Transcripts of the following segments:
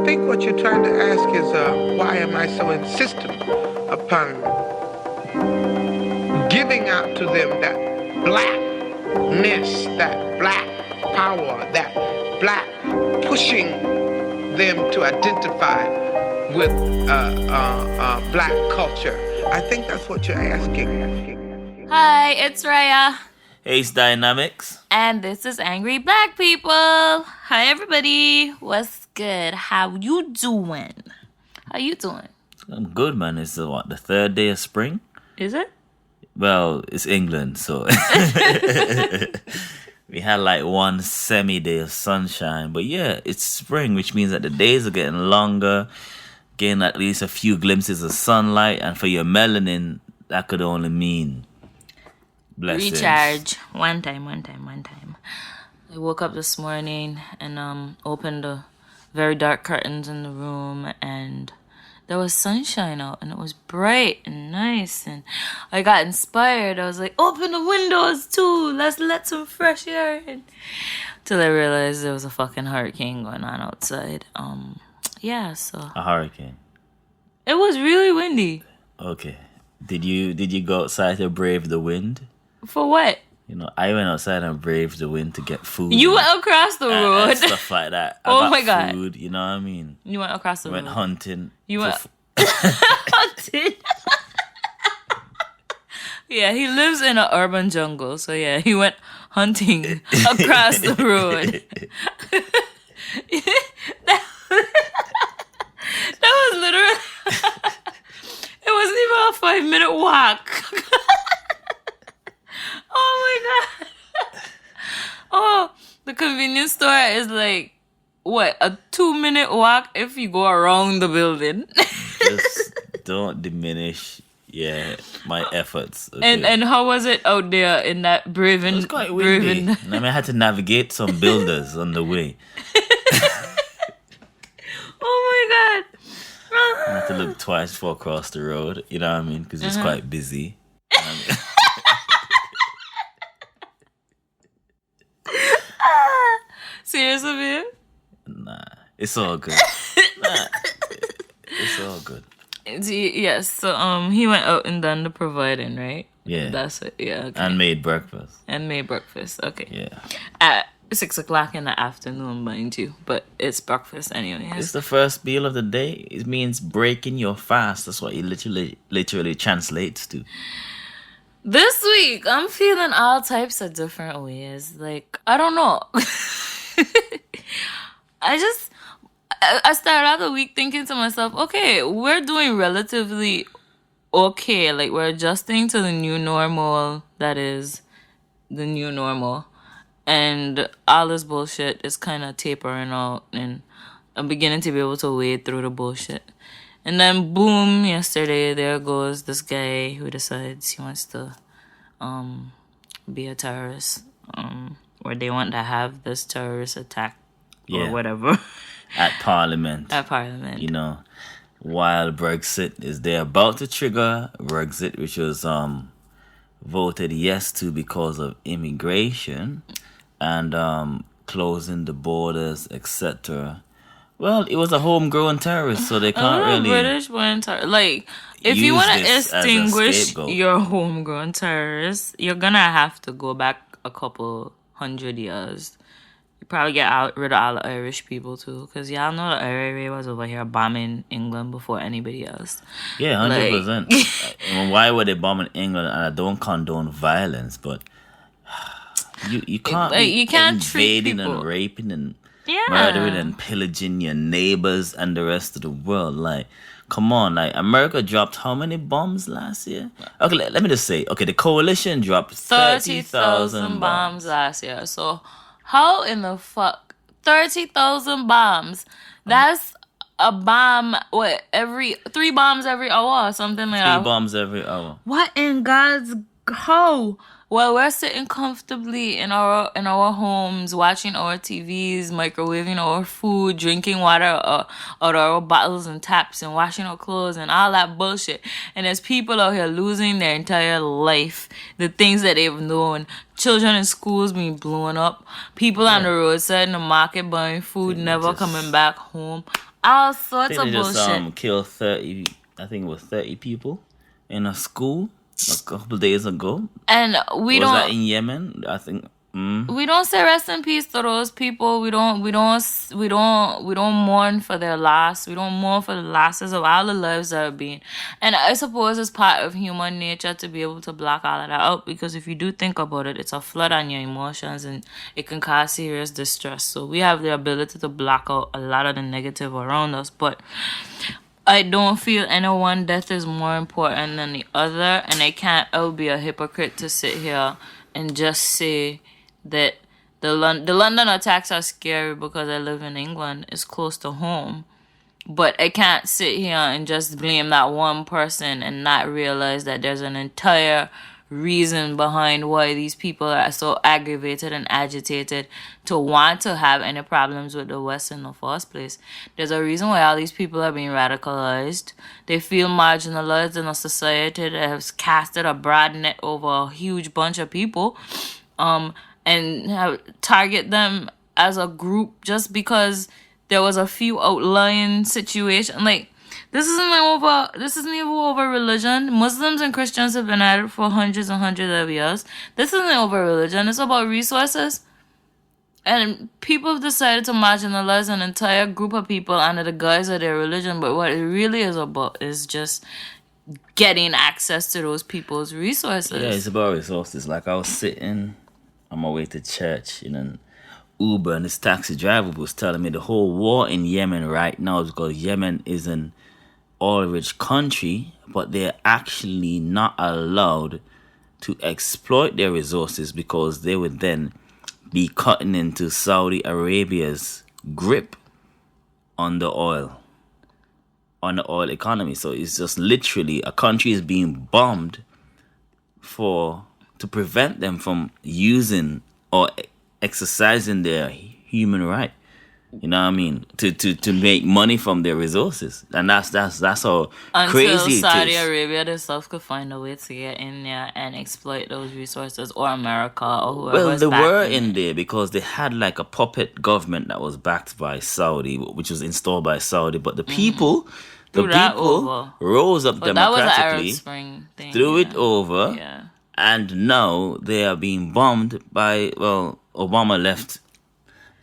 think what you're trying to ask is why am I so insistent upon giving out to them that blackness, that black power, that black pushing them to identify with black culture. I think that's what you're asking. Hi, it's Riah. Hey, it's Dynamiks. And this is Angry Black People. Hi, everybody. What's good? How you doing? How you doing? I'm good, man. It's the third day of spring? Is it? Well, it's England, so we had like one semi-day of sunshine. But yeah, it's spring, which means that the days are getting longer, getting at least a few glimpses of sunlight. And for your melanin, that could only mean blessings. Recharge. One time. I woke up this morning and opened the very dark curtains in the room, and there was sunshine out, and it was bright and nice, and I got inspired. I was like, open the windows too, let's let some fresh air in. Till I realized there was a fucking hurricane going on outside. So A hurricane. it was really windy. Okay. Did you go outside to brave the wind? For what? You know, I went outside and braved the wind to get food. You went across the road. And stuff like that. I Oh got my God. food, you know what I mean? You went across the road. Went hunting. You went hunting. Yeah, he lives in an urban jungle, so yeah, he went hunting across the road. that was literally. It wasn't even a 5-minute walk. Oh my God. Oh, the convenience store is like, what, a 2-minute walk if you go around the building. Just don't diminish, my efforts. Okay? And how was it out there in that braving? It was quite windy. I had to navigate some builders on the way. Oh my God. I had to look twice before I crossed the road, you know what I mean? Because it's quite busy. Seriously, babe? Nah, it's all good. It's all good. Yes, so he went out and done the providing, right? Yeah. That's it, yeah. Okay. And made breakfast. Okay. Yeah. At 6 o'clock in the afternoon, mind you, but it's breakfast anyway. It's the first meal of the day. It means breaking your fast. That's what it literally translates to. This week, I'm feeling all types of different ways. Like, I don't know. I started out the week thinking to myself, okay, we're doing relatively okay. Like, we're adjusting to the new normal that is the new normal. And all this bullshit is kind of tapering out, and I'm beginning to be able to wade through the bullshit. And then, boom, yesterday, there goes this guy who decides he wants to be a terrorist, or they want to have this terrorist attack or whatever. At Parliament. You know, while Brexit is they're about to trigger Brexit, which was voted yes to because of immigration and closing the borders, etc. Well, it was a homegrown terrorist, so they can't really. British born terrorist. Like, if you want to extinguish your homegrown terrorists, you're gonna have to go back a couple 100 years. You probably get rid of all the Irish people too, because y'all know the IRA was over here bombing England before anybody else. Yeah, 100%. Why were they bombing England? And I don't condone violence, but you can't invading and raping and murdering and pillaging your neighbors and the rest of the world. Like, come on, like America dropped how many bombs last year? Okay, let me just say, the coalition dropped 30,000 bombs last year. So how in the fuck 30,000 bombs? That's a bomb. What, every 3 bombs every hour or something like that? 3 bombs every hour. What in God's how? Well, we're sitting comfortably in our homes, watching our TVs, microwaving our food, drinking water out of our bottles and taps, and washing our clothes and all that bullshit. And there's people out here losing their entire life, the things that they've known. Children in schools being blown up. People on the roadside in the market buying food, never coming back home. All sorts of bullshit. Just killed 30, I think it was 30 people in a school a couple of days ago. And was that in Yemen? I think. We don't say rest in peace to those people. We don't mourn for their loss. We don't mourn for the losses of all the lives that are being. And I suppose it's part of human nature to be able to block all of that out, because if you do think about it, it's a flood on your emotions and it can cause serious distress. So we have the ability to block out a lot of the negative around us, but I don't feel any one death is more important than the other, and I would be a hypocrite to sit here and just say that the London attacks are scary because I live in England. It's close to home. But I can't sit here and just blame that one person and not realize that there's an entire reason behind why these people are so aggravated and agitated to want to have any problems with the West in the first place. There's a reason why all these people are being radicalized. They feel marginalized in a society that has casted a broad net over a huge bunch of people. And target them as a group just because there was a few outlying situations. Like, this isn't even over religion. Muslims and Christians have been at it for hundreds and hundreds of years. This isn't over religion. It's about resources. And people have decided to marginalize an entire group of people under the guise of their religion. But what it really is about is just getting access to those people's resources. Yeah, it's about resources. Like, I was sitting on my way to church in an Uber, and this taxi driver was telling me the whole war in Yemen right now is because Yemen is an oil-rich country, but they're actually not allowed to exploit their resources because they would then be cutting into Saudi Arabia's grip on the oil economy. So it's just literally a country is being bombed to prevent them from using or exercising their human right. You know what I mean? To make money from their resources. And that's how crazy it is. Until Saudi Arabia themselves could find a way to get in there and exploit those resources, or America, or whoever. Well, they were in there because they had like a puppet government that was backed by Saudi, which was installed by Saudi. But the people rose up democratically, that was an Arab Spring thing, threw it over. Yeah. And now they are being bombed by, Obama left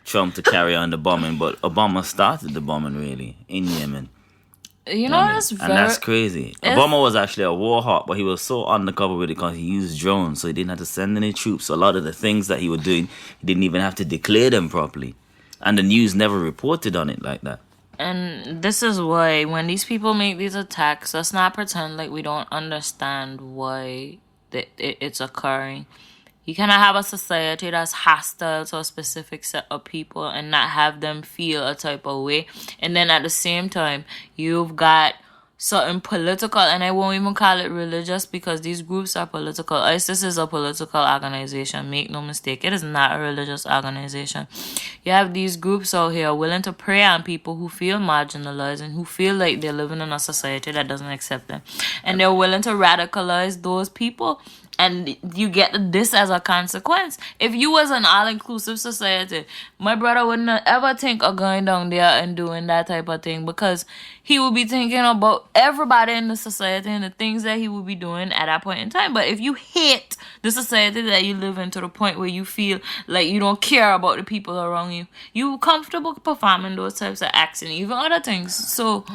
Trump to carry on the bombing, but Obama started the bombing really in Yemen. You know, that's crazy. Obama was actually a war hawk, but he was so undercover with it because he used drones, so he didn't have to send any troops. So a lot of the things that he was doing, he didn't even have to declare them properly. And the news never reported on it like that. And this is why when these people make these attacks, let's not pretend like we don't understand why it's occurring. You cannot have a society that's hostile to a specific set of people and not have them feel a type of way. And then at the same time, you've got certain political, and I won't even call it religious because these groups are political. ISIS is a political organization. Make no mistake, it is not a religious organization. You have these groups out here willing to prey on people who feel marginalized and who feel like they're living in a society that doesn't accept them. And they're willing to radicalize those people. And you get this as a consequence. If you was an all-inclusive society, my brother wouldn't ever think of going down there and doing that type of thing, because he would be thinking about everybody in the society and the things that he would be doing at that point in time. But if you hate the society that you live in to the point where you feel like you don't care about the people around you, you're comfortable performing those types of acts and even other things. So,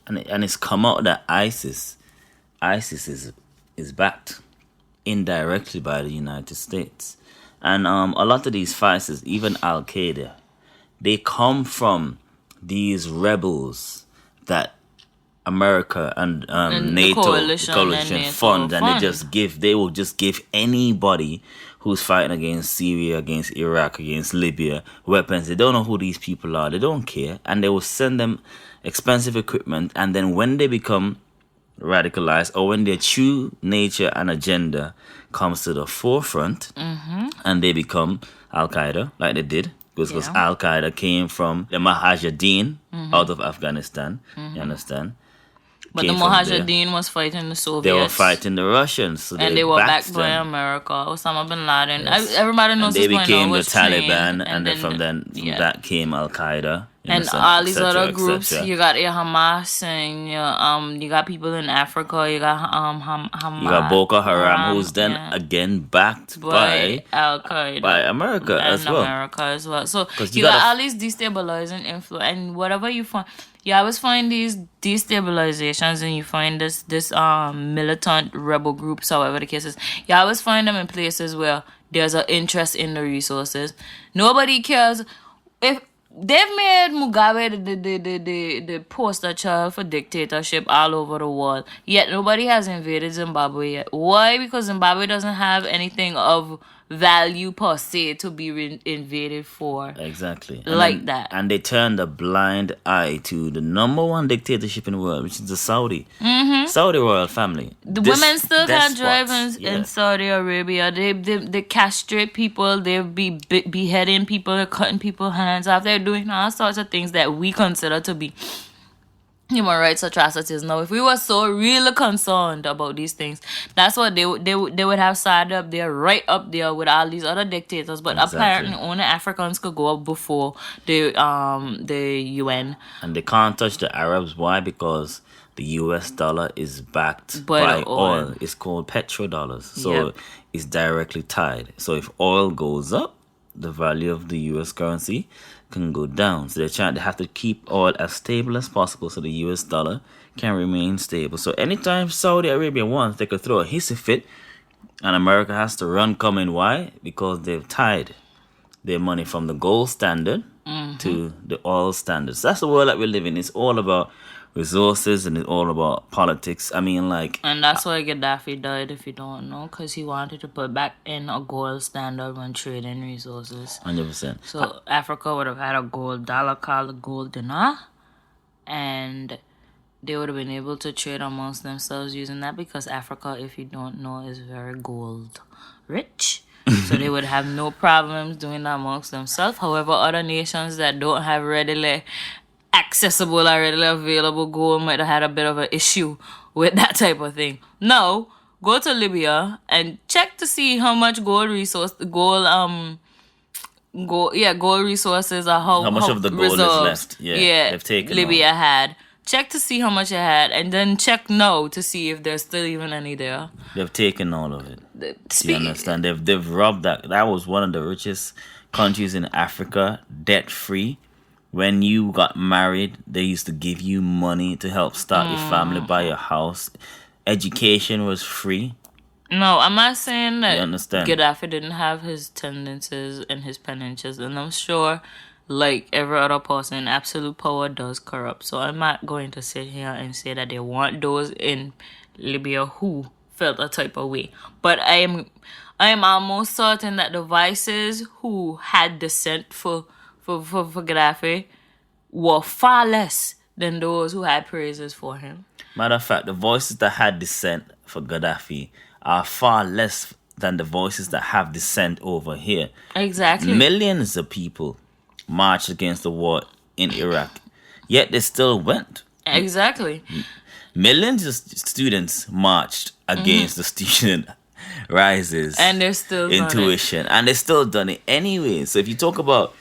and it's come out that ISIS is backed indirectly by the United States. And a lot of these fighters, even Al-Qaeda, they come from these rebels that America and NATO coalition fund, and they will just give anybody who's fighting against Syria, against Iraq, against Libya weapons. They don't know who these people are. They don't care. And they will send them expensive equipment, and then when they become radicalized, or when their true nature and agenda comes to the forefront, and they become Al-Qaeda, like they did, because Al-Qaeda came from the Mujahideen out of Afghanistan, you understand? But the Mujahideen was fighting the Soviets. They were fighting the Russians. So and they were backed by America. Osama bin Laden. Yes. Everybody knows and they became the Taliban, and then from that came Al-Qaeda And all these other groups, you got your Hamas and you got people in Africa, you got Hamas. You got Boko Haram, who's then again backed by Al Qaeda, by America as well. So you got all these destabilizing influence, and whatever you find, you always find these destabilizations, and you find this militant rebel groups, however the case is. You always find them in places where there's an interest in the resources. Nobody cares if. They've made Mugabe the poster child for dictatorship all over the world. Yet nobody has invaded Zimbabwe yet. Why? Because Zimbabwe doesn't have anything of value per se to be invaded for. Exactly. That. And they turned a blind eye to the number one dictatorship in the world, which is the Saudi royal family. The women still can't drive in Saudi Arabia. They castrate people. They be beheading people. They're cutting people's hands off. They're doing all sorts of things that we consider to be human rights atrocities. Now, if we were so really concerned about these things, that's what they would have started up there, right up there with all these other dictators. But apparently, only Africans could go up before the UN. And they can't touch the Arabs. Why? Because the US dollar is backed by oil. It's called petrodollars. So it's directly tied. So if oil goes up, the value of the US currency can go down. So they have to keep oil as stable as possible so the US dollar can remain stable. So anytime Saudi Arabia wants, they could throw a hissy fit and America has to run coming. Why? Because they've tied their money from the gold standard to the oil standards. That's the world that we live in. It's all about resources and it's all about politics. And that's why Gaddafi died, if you don't know, because he wanted to put back in a gold standard when trading resources. 100%. So Africa would have had a gold dollar called the gold dinar, and they would have been able to trade amongst themselves using that, because Africa, if you don't know, is very gold rich. So they would have no problems doing that amongst themselves. However, other nations that don't have readily accessible or readily available gold might have had a bit of an issue with that type of thing. Now, go to Libya and check to see how much gold resources or how much of the gold is left. They've taken Libya had. Check to see how much it had, and then check now to see if there's still even any there. They've taken all of it. You understand? They've robbed that. That was one of the richest countries in Africa, debt free. When you got married, they used to give you money to help start your family, buy your house. Education was free. No, I'm not saying that Gaddafi didn't have his tendencies and his penances, and I'm sure, like every other person, absolute power does corrupt. So I'm not going to sit here and say that they want those in Libya who felt a type of way. But I am almost certain that the vices who had dissent for Gaddafi were far less than those who had praises for him. Matter of fact, the voices that had dissent for Gaddafi are far less than the voices that have dissent over here. Exactly. Millions of people marched against the war in Iraq, yet they still went. Exactly. Millions of students marched against the student rises and they're still intuition, and they're still done it anyway. So if you talk about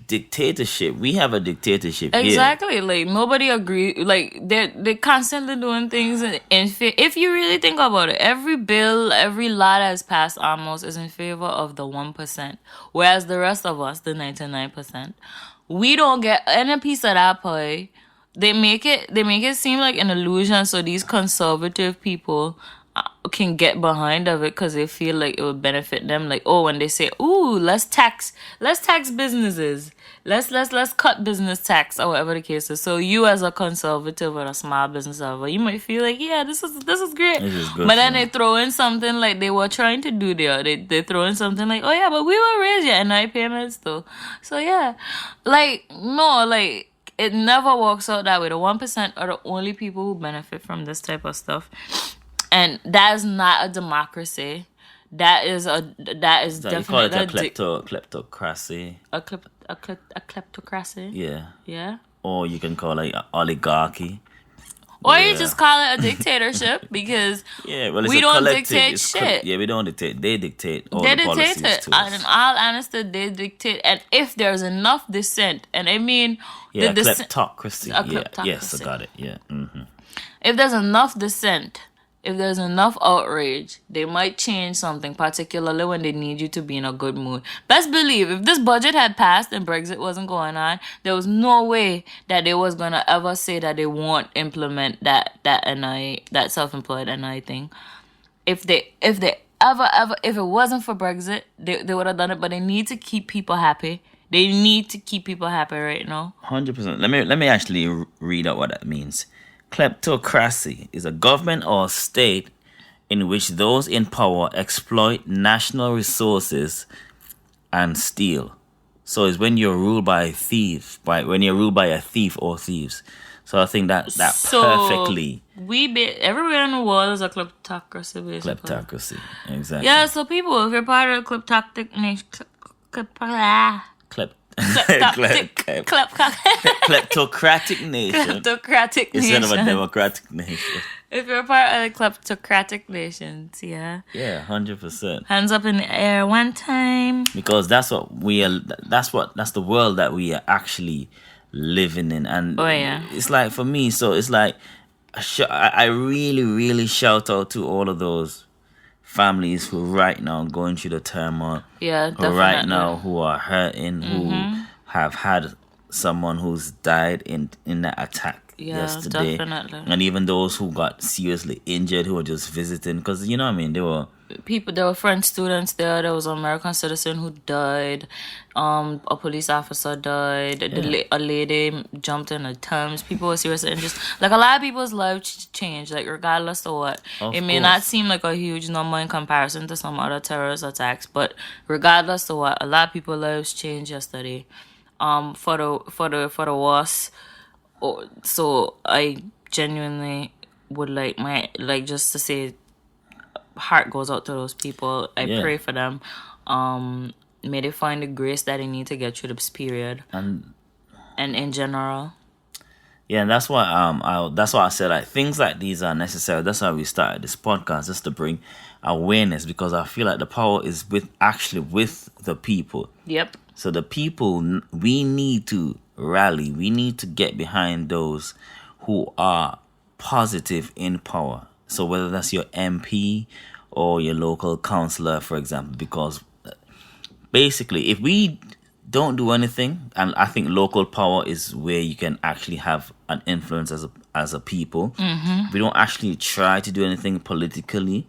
dictatorship, we have a dictatorship exactly here. Like nobody agree. Like they're constantly doing things if you really think about it, every bill, every law that's passed almost is in favor of the 1%, whereas the rest of us, the 99%, we don't get any piece of that pie. They make it seem like an illusion so these conservative people can get behind of it because they feel like it would benefit them. Like, oh, when they say, ooh, let's tax businesses, let's cut business tax, or whatever the case is. So you as a conservative or a small business owner, you might feel like, yeah, this is great. This is good, but then they throw in something like they were trying to do there. They throw in something like, oh yeah, but we will raise your NI payments though. So yeah, like no, like it never works out that way. The 1% are the only people who benefit from this type of stuff. And that is not a democracy. That is definitely you call it a kleptocracy. A kleptocracy. Yeah. Yeah. Or you can call it oligarchy. Or you just call it a dictatorship because we don't dictate shit. We don't dictate. They dictate all the policies it. to us. And in all honesty, they dictate. And if there's enough dissent, and I mean... kleptocracy. Kleptocracy. Yes, I got it. Yeah. Mm-hmm. If there's enough dissent, if there's enough outrage, they might change something, particularly when they need you to be in a good mood. Best believe, if this budget had passed and Brexit wasn't going on, there was no way that they was going to ever say that they won't implement that self-employed NI thing. If it wasn't for Brexit, they would have done it, but they need to keep people happy. They need to keep people happy right now. 100%. Let me actually read out what that means. Kleptocracy is a government or state in which those in power exploit national resources and steal. So it's when you're ruled by a thief, when you're ruled by a thief or thieves. So I think that perfectly. Everywhere in the world is a kleptocracy, basically. Kleptocracy, exactly. Yeah, so people, if you're part of a kleptocratic nation, kleptocratic nation instead of a democratic nation. If you're part of the kleptocratic nations, yeah, 100%. Hands up in the air one time. Because that's what we are. That's the world that we are actually living in, and it's like for me. So it's like I really, really shout out to all of those families who right now going through the turmoil. Yeah, definitely. Right now who are hurting, who have had someone who's died in that attack yesterday. Definitely. And even those who got seriously injured who were just visiting, because you know what I mean, there were French students there was an American citizen who died, a police officer died, a lady jumped in the Thames, people were seriously injured. Like a lot of people's lives changed, like regardless of what. It may not seem like a huge number in comparison to some other terrorist attacks, but regardless of what, a lot of people's lives changed yesterday. For the worse. So I genuinely would just to say, heart goes out to those people. I pray for them. May they find the grace that they need to get through this period. And in general. Yeah, and that's why I said like things like these are necessary. That's why we started this podcast, just to bring awareness, because I feel like the power is with the people. Yep. So the people, we need to rally. We need to get behind those who are positive in power. So whether that's your MP or your local councillor, for example, because basically if we don't do anything, and I think local power is where you can actually have an influence as a people. We don't actually try to do anything politically.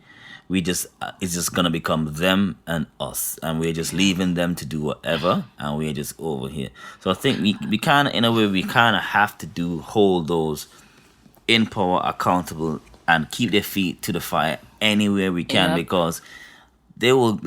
It's just gonna become them and us, and we're just leaving them to do whatever, and we're just over here. So I think we kind of, in a way, we kind of have to hold those in power accountable and keep their feet to the fire anywhere we can, because they will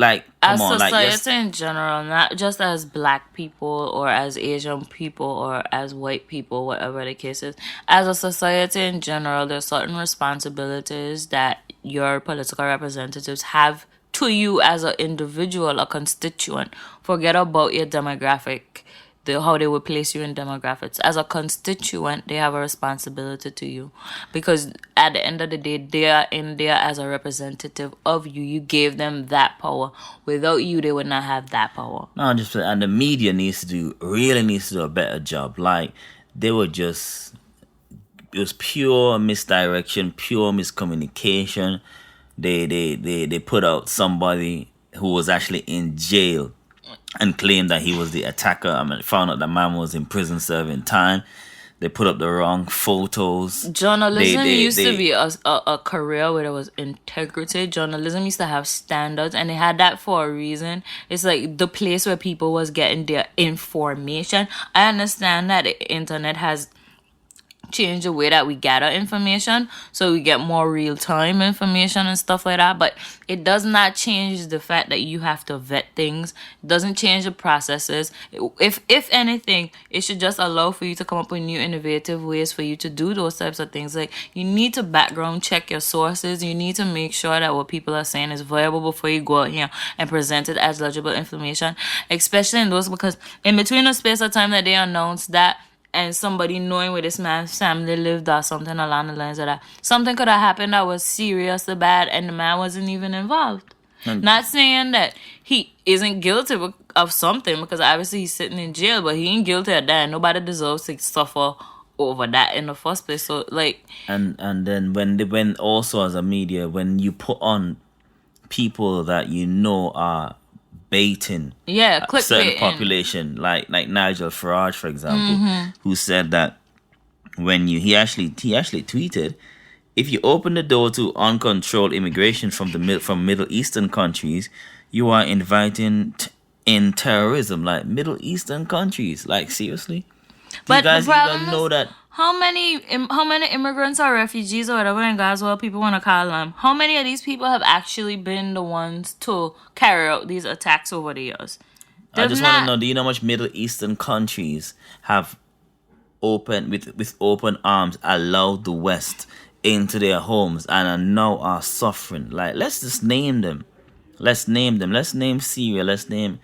as society in general, not just as black people or as Asian people or as white people, whatever the case is. As a society in general, there's certain responsibilities that your political representatives have to you as an individual, a constituent. Forget about your demographic, how they would place you in demographics. As a constituent, they have a responsibility to you, because at the end of the day, they are in there as a representative of you. You gave them that power. Without you, they would not have that power. No, and the media needs to do a better job. Like it was pure misdirection, pure miscommunication. They put out somebody who was actually in jail and claimed that he was the attacker. I mean, found out that man was in prison serving time. They put up the wrong photos. Journalism used to be a career where there was integrity. Journalism used to have standards, and they had that for a reason. It's like the place where people was getting their information. I understand that the internet has change the way that we gather information, so we get more real-time information and stuff like that, but it does not change the fact that you have to vet things. It doesn't change the processes. If anything, it should just allow for you to come up with new innovative ways for you to do those types of things. Like, you need to background check your sources. You need to make sure that what people are saying is viable before you go out here and present it as legible information, especially in those, because in between the space of time that they announced that and somebody knowing where this man's family lived or something along the lines of that. Something could have happened that was seriously bad and the man wasn't even involved. Not saying that he isn't guilty of something, because obviously he's sitting in jail, but he ain't guilty of that. Nobody deserves to suffer over that in the first place. So like, and then when also as a media, when you put on people that you know are baiting a certain population, like Nigel Farage, for example, who said that when he actually tweeted, if you open the door to uncontrolled immigration from Middle Eastern countries, you are inviting in terrorism. Like, Middle Eastern countries, like, seriously? But you guys even know that? How many immigrants or refugees or whatever in Gaza, people want to call them, how many of these people have actually been the ones to carry out these attacks over the years? I just want to know, do you know how much Middle Eastern countries have with open arms allowed the West into their homes and now are suffering? Like, let's just name them. Let's name them. Let's name Syria. Let's name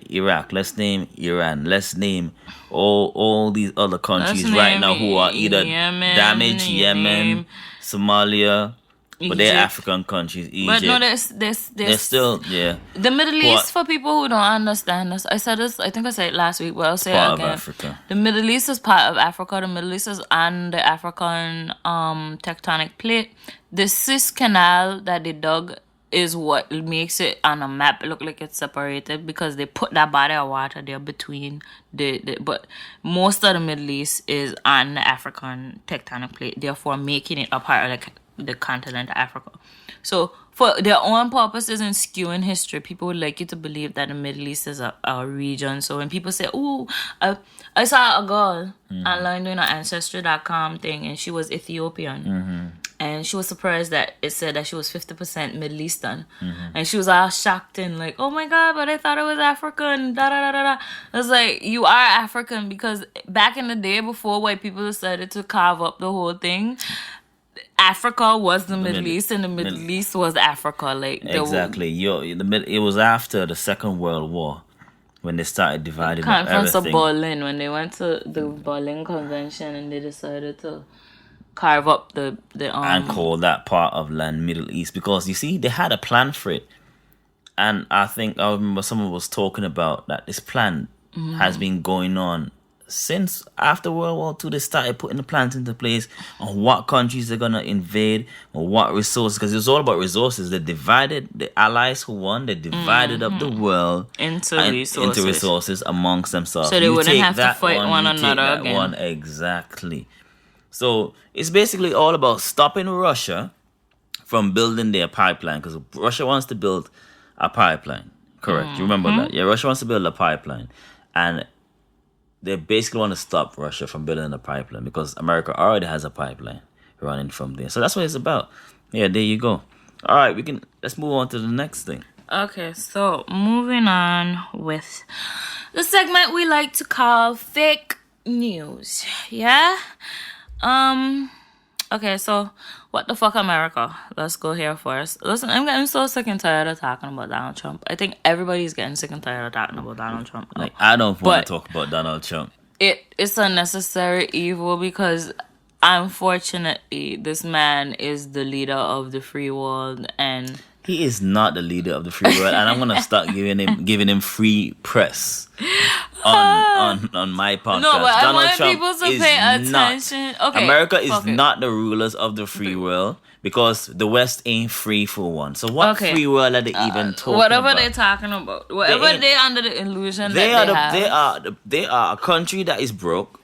Iraq. Let's name Iran. Let's name all these other countries right now who are either damaged. Yemen, Somalia, but they're African countries. Egypt. But no, there's still the Middle East, for people who don't understand this. I said this. I think I said it last week, but I'll say it again. Part of Africa. The Middle East is part of Africa. The Middle East is on the African tectonic plate. The Suez Canal that they dug is what makes it on a map look like it's separated, because they put that body of water there between but most of the Middle East is on the African tectonic plate, therefore making it a part of the continent of Africa. So for their own purposes and skewing history, people would like you to believe that the Middle East is a region. So when people say, "Oh, I saw a girl online doing an Ancestry.com thing, and she was Ethiopian," and she was surprised that it said that she was 50% Middle Eastern, and she was all shocked and like, "Oh my God, but I thought it was African." Da da da da da. I was like, "You are African," because back in the day, before white people decided to carve up the whole thing, Africa was the Middle East, and the Middle East was Africa. Like, exactly. It was after the Second World War when they started dividing up everything. Conference of Berlin, when they went to the Berlin Convention and they decided to carve up the and call that part of land Middle East, because you see they had a plan for it, and I remember someone was talking about that this plan has been going on since after World War II. They started putting the plans into place on what countries they're gonna invade or what resources, because it's all about resources. They divided the allies who won. They divided up the world into resources amongst themselves, so they wouldn't have to fight one another again. Exactly. So it's basically all about stopping Russia from building their pipeline, because Russia wants to build a pipeline. Correct. You remember that? Yeah, Russia wants to build a pipeline, and they basically want to stop Russia from building a pipeline because America already has a pipeline running from there. So that's what it's about. Yeah, there you go. All right, let's move on to the next thing. Okay, so moving on with the segment we like to call fake news. Yeah? Okay, so what the fuck, America? Let's go here first. Listen, I'm getting so sick and tired of talking about Donald Trump. I think everybody's getting sick and tired of talking about Donald Trump. Like, I don't want to talk about Donald Trump. It's a necessary evil, because unfortunately this man is the leader of the free world, and he is not the leader of the free world, and I'm gonna start giving him free press on my podcast. No, but Donald I want Trump people to pay attention. Okay, America is not the rulers of the free world, because the West ain't free for one. So what free world are they even talking whatever about? They're talking about, whatever they're under the illusion they are a country that is broke,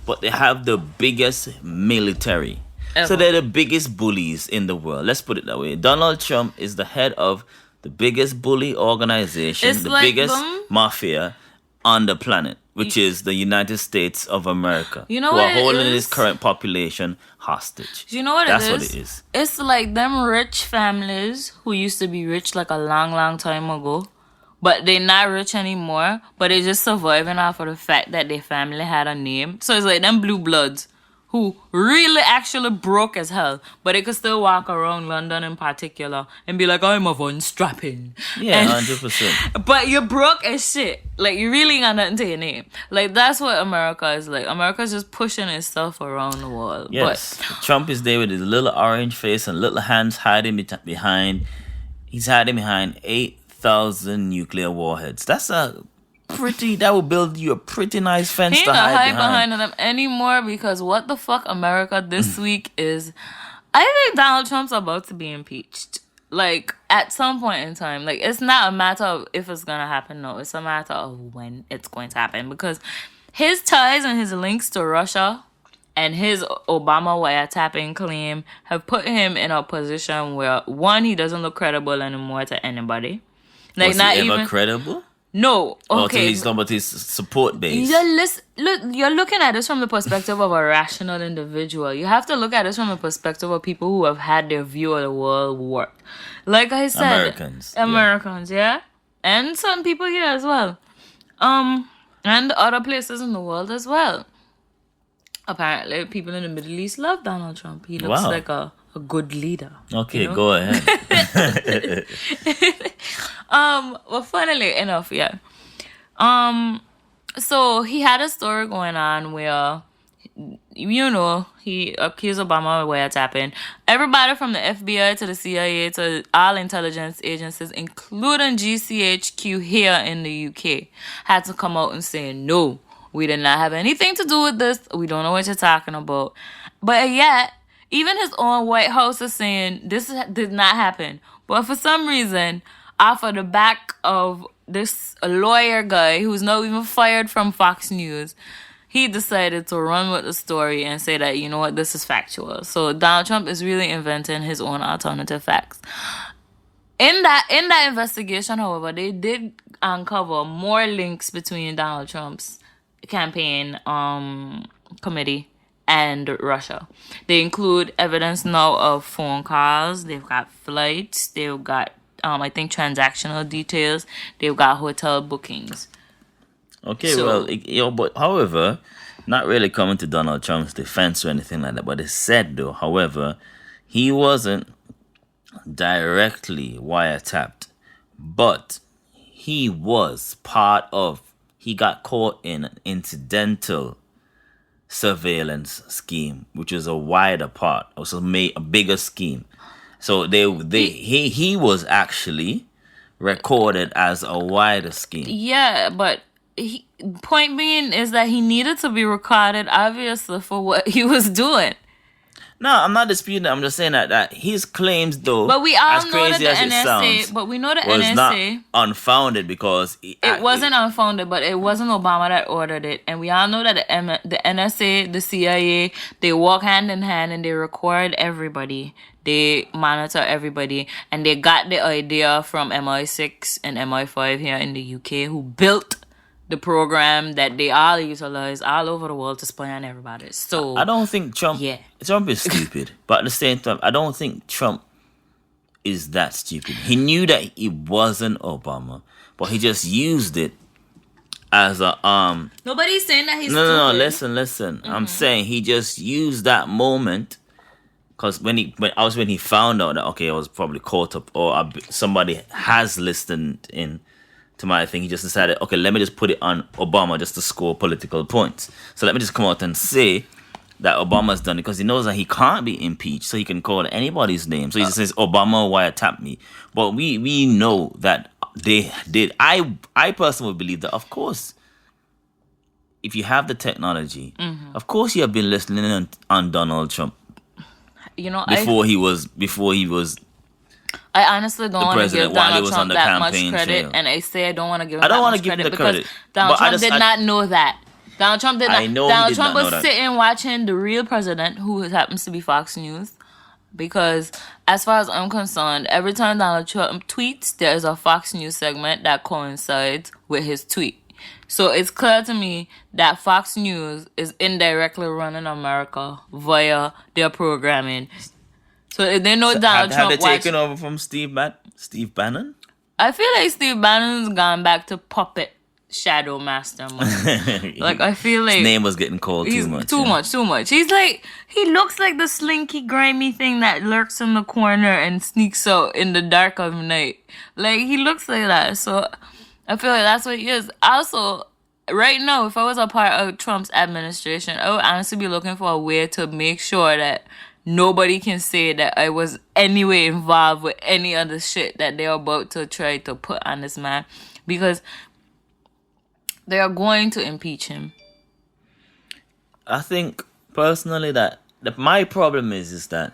but they have the biggest military. Ever. So they're the biggest bullies in the world. Let's put it that way. Donald Trump is the head of the biggest bully organization, biggest mafia on the planet, which is the United States of America. You know who what are holding this current population hostage. You know what That's what it is. It's like them rich families who used to be rich like a long, long time ago, but they're not rich anymore, but they're just surviving off of the fact that their family had a name. So it's like them blue bloods who really actually broke as hell, but they could still walk around London in particular and be like, I'm a Von strapping. Yeah, 100%. But you're broke as shit. Like, you really got nothing to your name. Like, that's what America is like. America's just pushing itself around the wall. Yes. But Trump is there with his little orange face and little hands hiding behind. He's hiding behind 8,000 nuclear warheads. That will build you a pretty nice fence to hide behind them anymore, because what the fuck, America this week is, I think Donald Trump's about to be impeached. Like, at some point in time. Like, it's not a matter of if it's gonna happen, no. It's a matter of when it's going to happen, because his ties and his links to Russia and his Obama wiretapping claim have put him in a position where, one, he doesn't look credible anymore to anybody. Like, was not he ever even credible? No, okay. So he's talking about his support base. You're looking at this from the perspective of a rational individual. You have to look at this from the perspective of people who have had their view of the world warped. Like I said, Americans, yeah? And some people here as well. And other places in the world as well. Apparently, people in the Middle East love Donald Trump. He looks like a good leader. Okay, you know? Go ahead. Well, funnily enough, yeah. So he had a story going on where, you know, he accused Obama of wiretapping. Everybody from the FBI to the CIA to all intelligence agencies, including GCHQ here in the UK, had to come out and say, no, we did not have anything to do with this. We don't know what you're talking about. But yet, even his own White House is saying this did not happen. But for some reason, off of the back of this lawyer guy who's not even fired from Fox News, he decided to run with the story and say that, you know what, this is factual. So Donald Trump is really inventing his own alternative facts. In that investigation, however, they did uncover more links between Donald Trump's campaign committee and Russia. They include evidence now of phone calls. They've got flights. They've got, I think, transactional details. They've got hotel bookings. Okay, but however, not really coming to Donald Trump's defense or anything like that, but they said, though, however, he wasn't directly wiretapped, but he was he got caught in an incidental surveillance scheme, which is a wider part, also made a bigger scheme. So he was actually recorded as a wider scheme. Yeah, but point being is that he needed to be recorded, obviously, for what he was doing. No, I'm not disputing that. I'm just saying that his claims, though, but we all as know crazy that as the it NSA, sounds, but we know the was NSA not unfounded, because it wasn't unfounded, but it wasn't Obama that ordered it. And we all know that the NSA, the CIA, they walk hand in hand and they record everybody. They monitor everybody, and they got the idea from MI6 and MI5 here in the UK, who built the program that they all utilize all over the world to spy on everybody. So I don't think Trump is stupid, but at the same time, I don't think Trump is that stupid. He knew that it wasn't Obama, but he just used it as a Nobody's saying that he's stupid. No, listen. Mm-hmm. I'm saying he just used that moment, because when he found out that, okay, I was probably caught up, or somebody has listened in to my thing, he just decided, okay, let me just put it on Obama just to score political points. So let me just come out and say that Obama's done it, because he knows that he can't be impeached, so he can call anybody's name. So he just says, Obama wiretapped me. But we know that they did. I personally believe that, of course, if you have the technology, of course you have been listening on Donald Trump. You know, before he was. I honestly don't want to give Donald Trump that much credit, and I say I don't want to give him that much credit because Donald Trump did not know that. Donald Trump did not. Donald Trump was sitting watching the real president, who happens to be Fox News, because as far as I'm concerned, every time Donald Trump tweets, there is a Fox News segment that coincides with his tweet. So it's clear to me that Fox News is indirectly running America via their programming. So if they know Donald Trump, have they taken over from Steve Bannon? I feel like Steve Bannon's gone back to puppet shadow mastermind. Like, I feel like his name was getting called too much. Too much. He's like, he looks like the slinky, grimy thing that lurks in the corner and sneaks out in the dark of night. Like, he looks like that. So I feel like that's what he is. Also, right now, if I was a part of Trump's administration, I would honestly be looking for a way to make sure that nobody can say that I was anyway involved with any other shit that they're about to try to put on this man, because they are going to impeach him. I think personally that my problem is that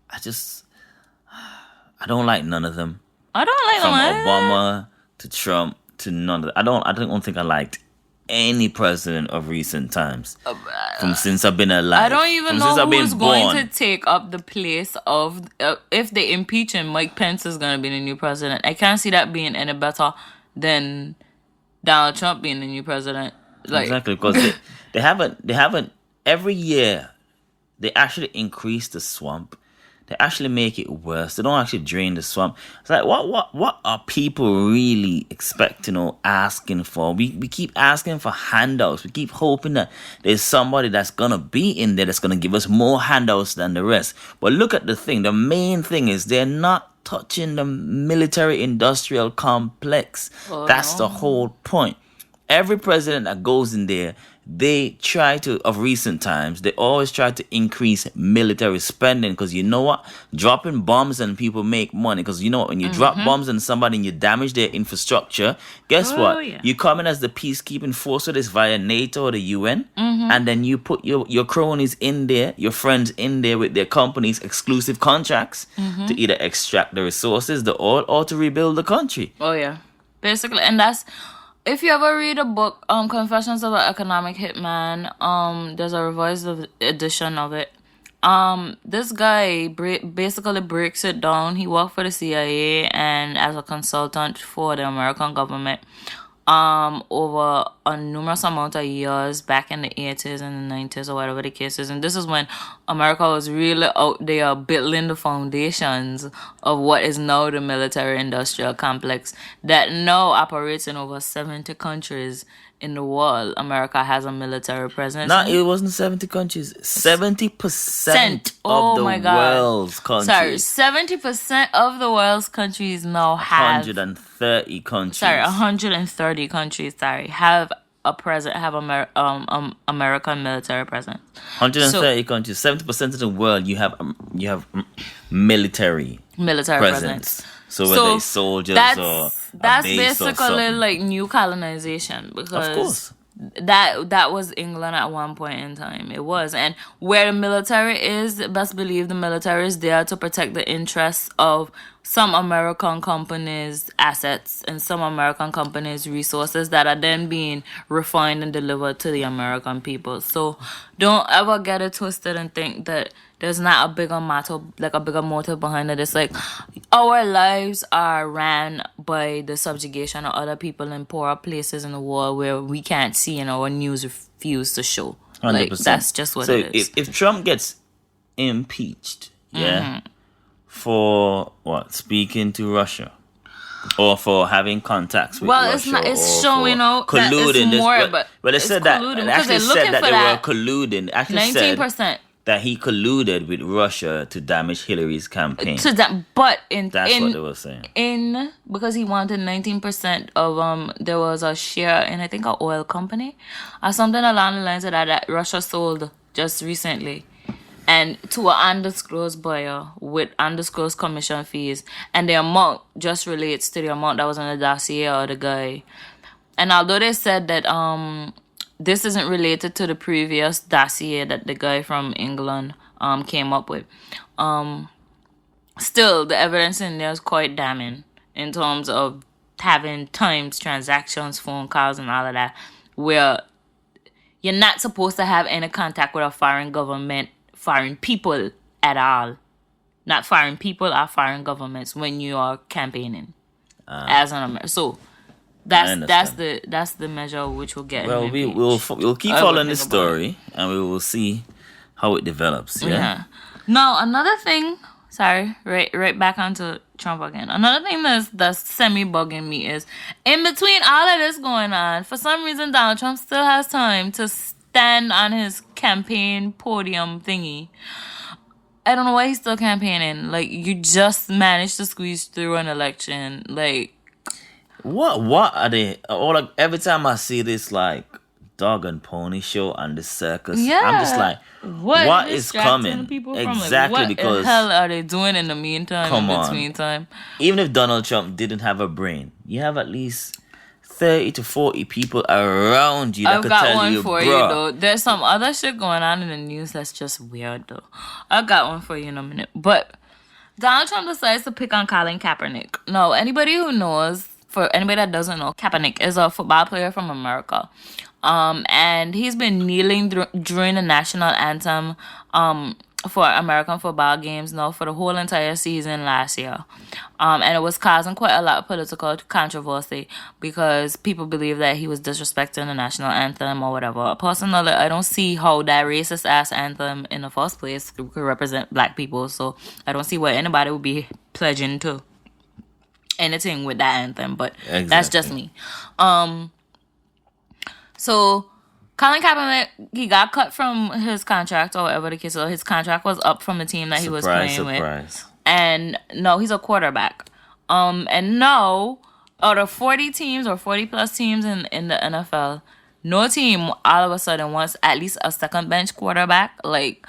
I don't like none of them. I don't like from them. Obama to Trump to none of them. I don't think I liked any president of recent times. From since I've been alive. I don't even know who's going to take up the place of, if they impeach him, Mike Pence is going to be the new president. I can't see that being any better than Donald Trump being the new president. Like, exactly, because they haven't every year they actually increase the swamp. They actually make it worse. They don't actually drain the swamp. It's like, what are people really expecting or asking for? We keep asking for handouts. We keep hoping that there's somebody that's going to be in there that's going to give us more handouts than the rest. But look at the thing. The main thing is they're not touching the military-industrial complex. That's the whole point. Every president that goes in there, they try to, of recent times, they always try to increase military spending, because you know what? Dropping bombs and people make money, because you know what? When you drop bombs on somebody and you damage their infrastructure, guess what? Yeah. You come in as the peacekeeping force, whether it's via NATO or the UN, and then you put your cronies in there, your friends in there with their companies' exclusive contracts to either extract the resources, the oil, or to rebuild the country. Oh, yeah. Basically, and that's... If you ever read a book, Confessions of an Economic Hitman, there's a revised edition of it. This guy basically breaks it down. He worked for the CIA and as a consultant for the American government over a numerous amount of years back in the 80s and the 90s or whatever the case is. And this is when America was really out there building the foundations of what is now the military-industrial complex that now operates in over 70 countries in the world. America has a military presence. No, it wasn't 70 countries. 70% of the world's countries. Sorry, 70% of the world's countries now have... 130 countries. Sorry, 130 countries, have American military presence. 130 countries. 70% of the world, you have military presence. So whether it's soldiers or that's base basically or like new colonization, because of course that was England at one point in time. It was, and where the military is, best believe the military is there to protect the interests of some American companies' assets and some American companies' resources that are then being refined and delivered to the American people. So don't ever get it twisted and think that there's not a bigger motive behind it. It's like our lives are ran by the subjugation of other people in poorer places in the world where we can't see and our news refuse to show. 100%. Like, that's just what it is. If Trump gets impeached, for what, speaking to Russia, or for having contacts with Russia, it's showing out colluding. That it's more, but it said that it actually said that they were colluding. Actually 19%. Said that he colluded with Russia to damage Hillary's campaign. That's what they were saying. Because he wanted 19% of there was a share in, I think, an oil company or something along the lines of that Russia sold just recently, and to an undisclosed buyer with undisclosed commission fees, and the amount just relates to the amount that was in the dossier of the guy. And although they said that this isn't related to the previous dossier that the guy from England came up with, still the evidence in there is quite damning in terms of having times, transactions, phone calls, and all of that, where you're not supposed to have any contact with a foreign government, foreign people at all. Not foreign people or foreign governments when you are campaigning as an American. So that's the measure which will get. Well, we'll keep following this story and we will see how it develops. Yeah. Now another thing. Sorry, right back onto Trump again. Another thing that's semi-bugging me is, in between all of this going on, for some reason Donald Trump still has time to stand on his campaign podium thingy. I don't know why he's still campaigning. Like, you just managed to squeeze through an election. Like, what are they? Or like every time I see this like dog and pony show on the circus, I'm just like, what is coming? Exactly, like, what because the hell are they doing in the meantime? In between time, even if Donald Trump didn't have a brain, you have at least 30 to 40 people around you that could tell you, I've got one for you, though. There's some other shit going on in the news that's just weird, though. I've got one for you in a minute. But Donald Trump decides to pick on Colin Kaepernick. No, anybody who knows, for anybody that doesn't know, Kaepernick is a football player from America. And he's been kneeling during the national anthem for American football games now for the whole entire season last year. And it was causing quite a lot of political controversy because people believe that he was disrespecting the national anthem or whatever. Personally, I don't see how that racist ass anthem in the first place could represent black people, so I don't see why anybody would be pledging to anything with that anthem, but exactly. That's just me. So Colin Kaepernick, he got cut from his contract or whatever the case. So his contract was up from the team that he was playing with. And no, he's a quarterback. And no, out of 40 teams or 40 plus teams in the NFL, no team all of a sudden wants at least a second bench quarterback. Like,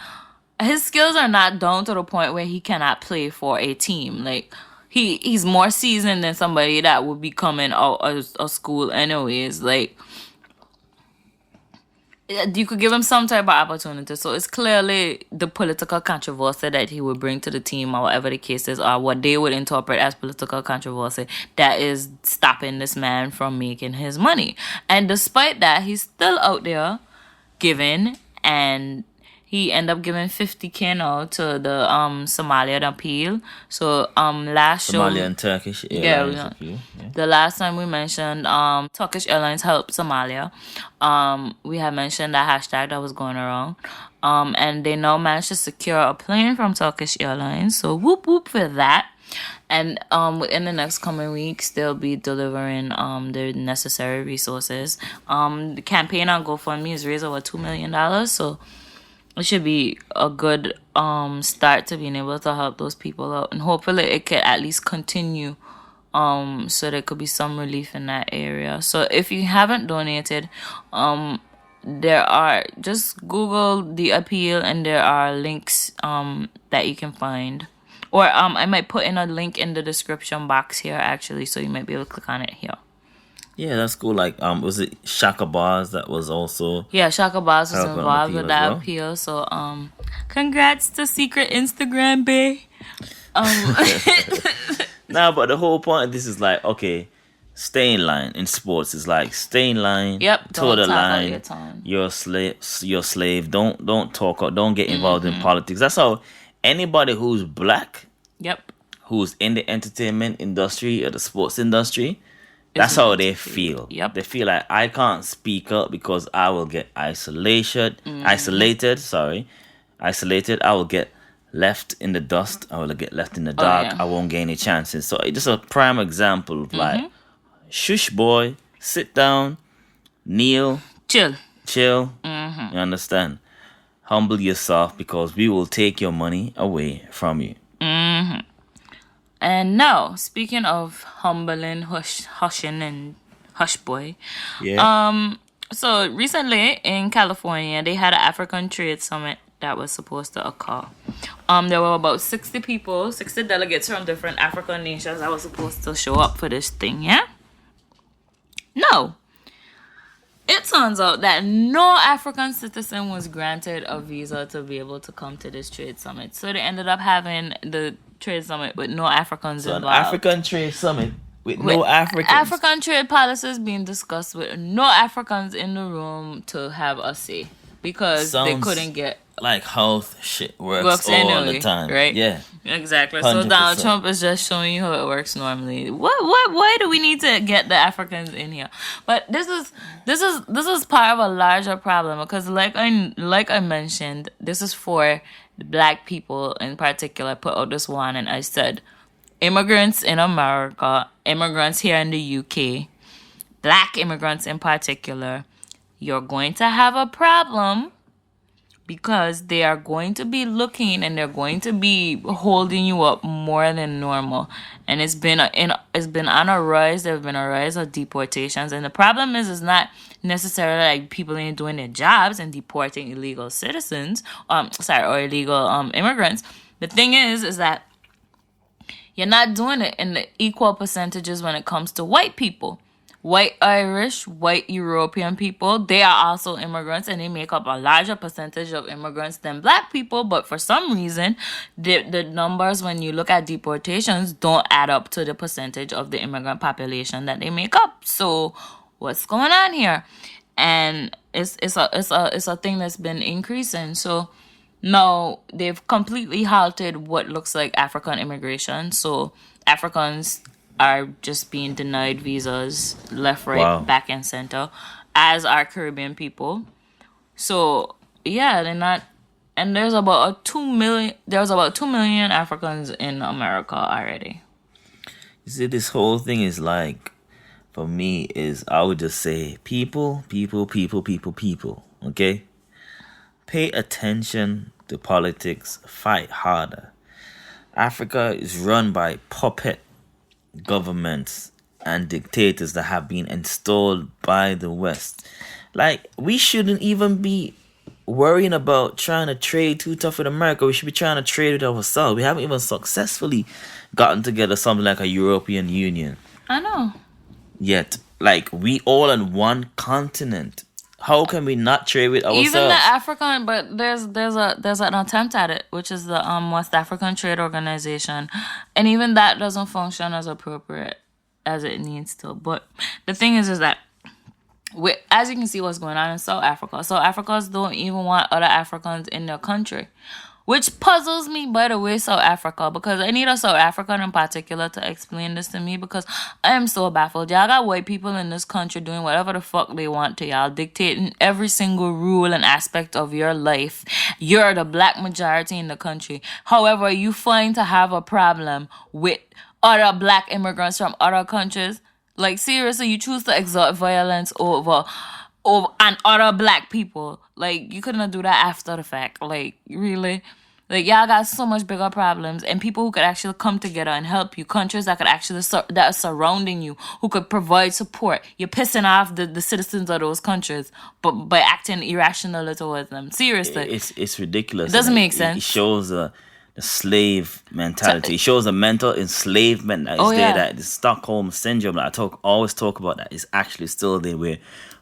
his skills are not down to the point where he cannot play for a team. Like, he's more seasoned than somebody that would be coming out of school anyways. Like, you could give him some type of opportunity. So it's clearly the political controversy that he would bring to the team or whatever the case is, or what they would interpret as political controversy, that is stopping this man from making his money. And despite that, he's still out there giving, and he ended up giving $50K now to the Somalian appeal. So last show, Somalia and Turkish Airlines appeal. Yeah. The last time we mentioned Turkish Airlines helped Somalia. We had mentioned that hashtag that was going around. And they now managed to secure a plane from Turkish Airlines. So whoop whoop for that. And within the next coming weeks, they'll be delivering the necessary resources. The campaign on GoFundMe has raised over $2 million. So it should be a good start to being able to help those people out. And hopefully it can at least continue so there could be some relief in that area. So if you haven't donated, just Google the appeal and there are links that you can find. Or I might put in a link in the description box here, actually, so you might be able to click on it here. Yeah, that's cool. Like, was it Shaka Bars that was also... Yeah, Shaka Bars was involved with that appeal. So, congrats to Secret Instagram, bae. Nah, but the whole point of this is like, okay, stay in line in sports. It's like, stay in line, toe the line. You're a slave. Don't talk or don't get involved in politics. That's how anybody who's black, who's in the entertainment industry or the sports industry, that's how they feel. Yep. They feel like, I can't speak up because I will get isolated. I will get left in the dust. I will get left in the dark. I won't get any chances. So it's just a prime example of like, shush boy, sit down, kneel, chill. You understand? Humble yourself because we will take your money away from you. And now, speaking of humbling, hushing, and hush boy, so recently in California, they had an African Trade Summit that was supposed to occur. There were about 60 delegates from different African nations that were supposed to show up for this thing, yeah? No. It turns out that no African citizen was granted a visa to be able to come to this trade summit. So they ended up having the trade summit with no Africans involved. An African trade summit with no Africans. African trade policies being discussed with no Africans in the room to have a say because they couldn't get like health shit works all anyway, the time, right? Yeah, exactly. 100%. So Donald Trump is just showing you how it works normally. Why do we need to get the Africans in here? But this is part of a larger problem because, like I mentioned, this is for the black people in particular. I put out this one and I said, immigrants in America, immigrants here in the UK, black immigrants in particular, you're going to have a problem because they are going to be looking and they're going to be holding you up more than normal. And it's been on a rise. There's been a rise of deportations. And the problem is not necessarily like people ain't doing their jobs and deporting illegal citizens, or illegal immigrants. The thing is that you're not doing it in the equal percentages when it comes to white people. White Irish, white European people, they are also immigrants and they make up a larger percentage of immigrants than black people. But for some reason, the numbers when you look at deportations don't add up to the percentage of the immigrant population that they make up. So what's going on here? And it's a thing that's been increasing. So now they've completely halted what looks like African immigration. So Africans are just being denied visas left, right, back, and center, as are Caribbean people. So yeah, they're not. And there's about 2 million. There's about 2 million Africans in America already. You see, this whole thing is like, for me, is I would just say people. Okay, pay attention to politics. Fight harder. Africa is run by puppet governments and dictators that have been installed by the West. Like, we shouldn't even be worrying about trying to trade too tough with America. We should be trying to trade with ourselves. We haven't even successfully gotten together something like a European Union. I know. Yet, like, we all on one continent. How can we not trade with ourselves? Even the African, but there's an attempt at it, which is the West African Trade Organization, and even that doesn't function as appropriate as it needs to. But the thing is that as you can see, what's going on in South Africa. South Africans don't even want other Africans in their country, which puzzles me, by the way, South Africa, because I need a South African in particular to explain this to me, because I am so baffled. Y'all got white people in this country doing whatever the fuck they want to y'all, dictating every single rule and aspect of your life. You're the black majority in the country. However, you find to have a problem with other black immigrants from other countries. Like, seriously, you choose to exert violence over and other black people. Like, you couldn't do that after the fact. Like, really? Like, y'all got so much bigger problems, and people who could actually come together and help you, countries that could actually that are surrounding you, who could provide support. You're pissing off the citizens of those countries, but by acting irrationally towards them. Seriously, it's ridiculous. It doesn't make sense. It shows the slave mentality. It shows the mental enslavement that is there. That the Stockholm syndrome that I always talk about, that is actually still there, where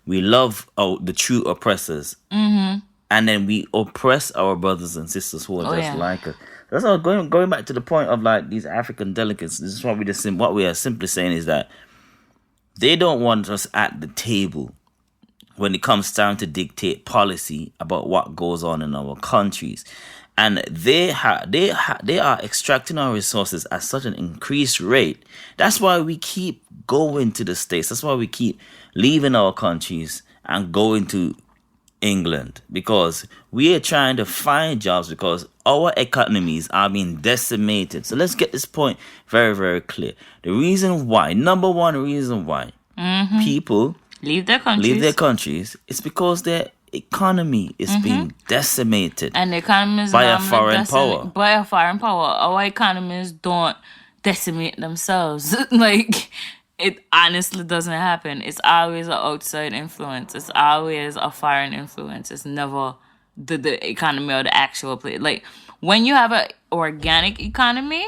we love the true oppressors, and then we oppress our brothers and sisters who are just like us. That's all. Going back to the point of like these African delegates. This is what we are simply saying is that they don't want us at the table when it comes time to dictate policy about what goes on in our countries. And they are extracting our resources at such an increased rate. That's why we keep going to the States. That's why we keep leaving our countries and going to England, because we are trying to find jobs, because our economies are being decimated. So let's get this point very, very clear. The reason why, number one reason why people leave their countries is because their economy is being decimated, and the economy is by a foreign power. By a foreign power. Our economies don't decimate themselves. Like, it honestly doesn't happen. It's always an outside influence. It's always a foreign influence. It's never the economy or the actual place. Like, when you have an organic economy,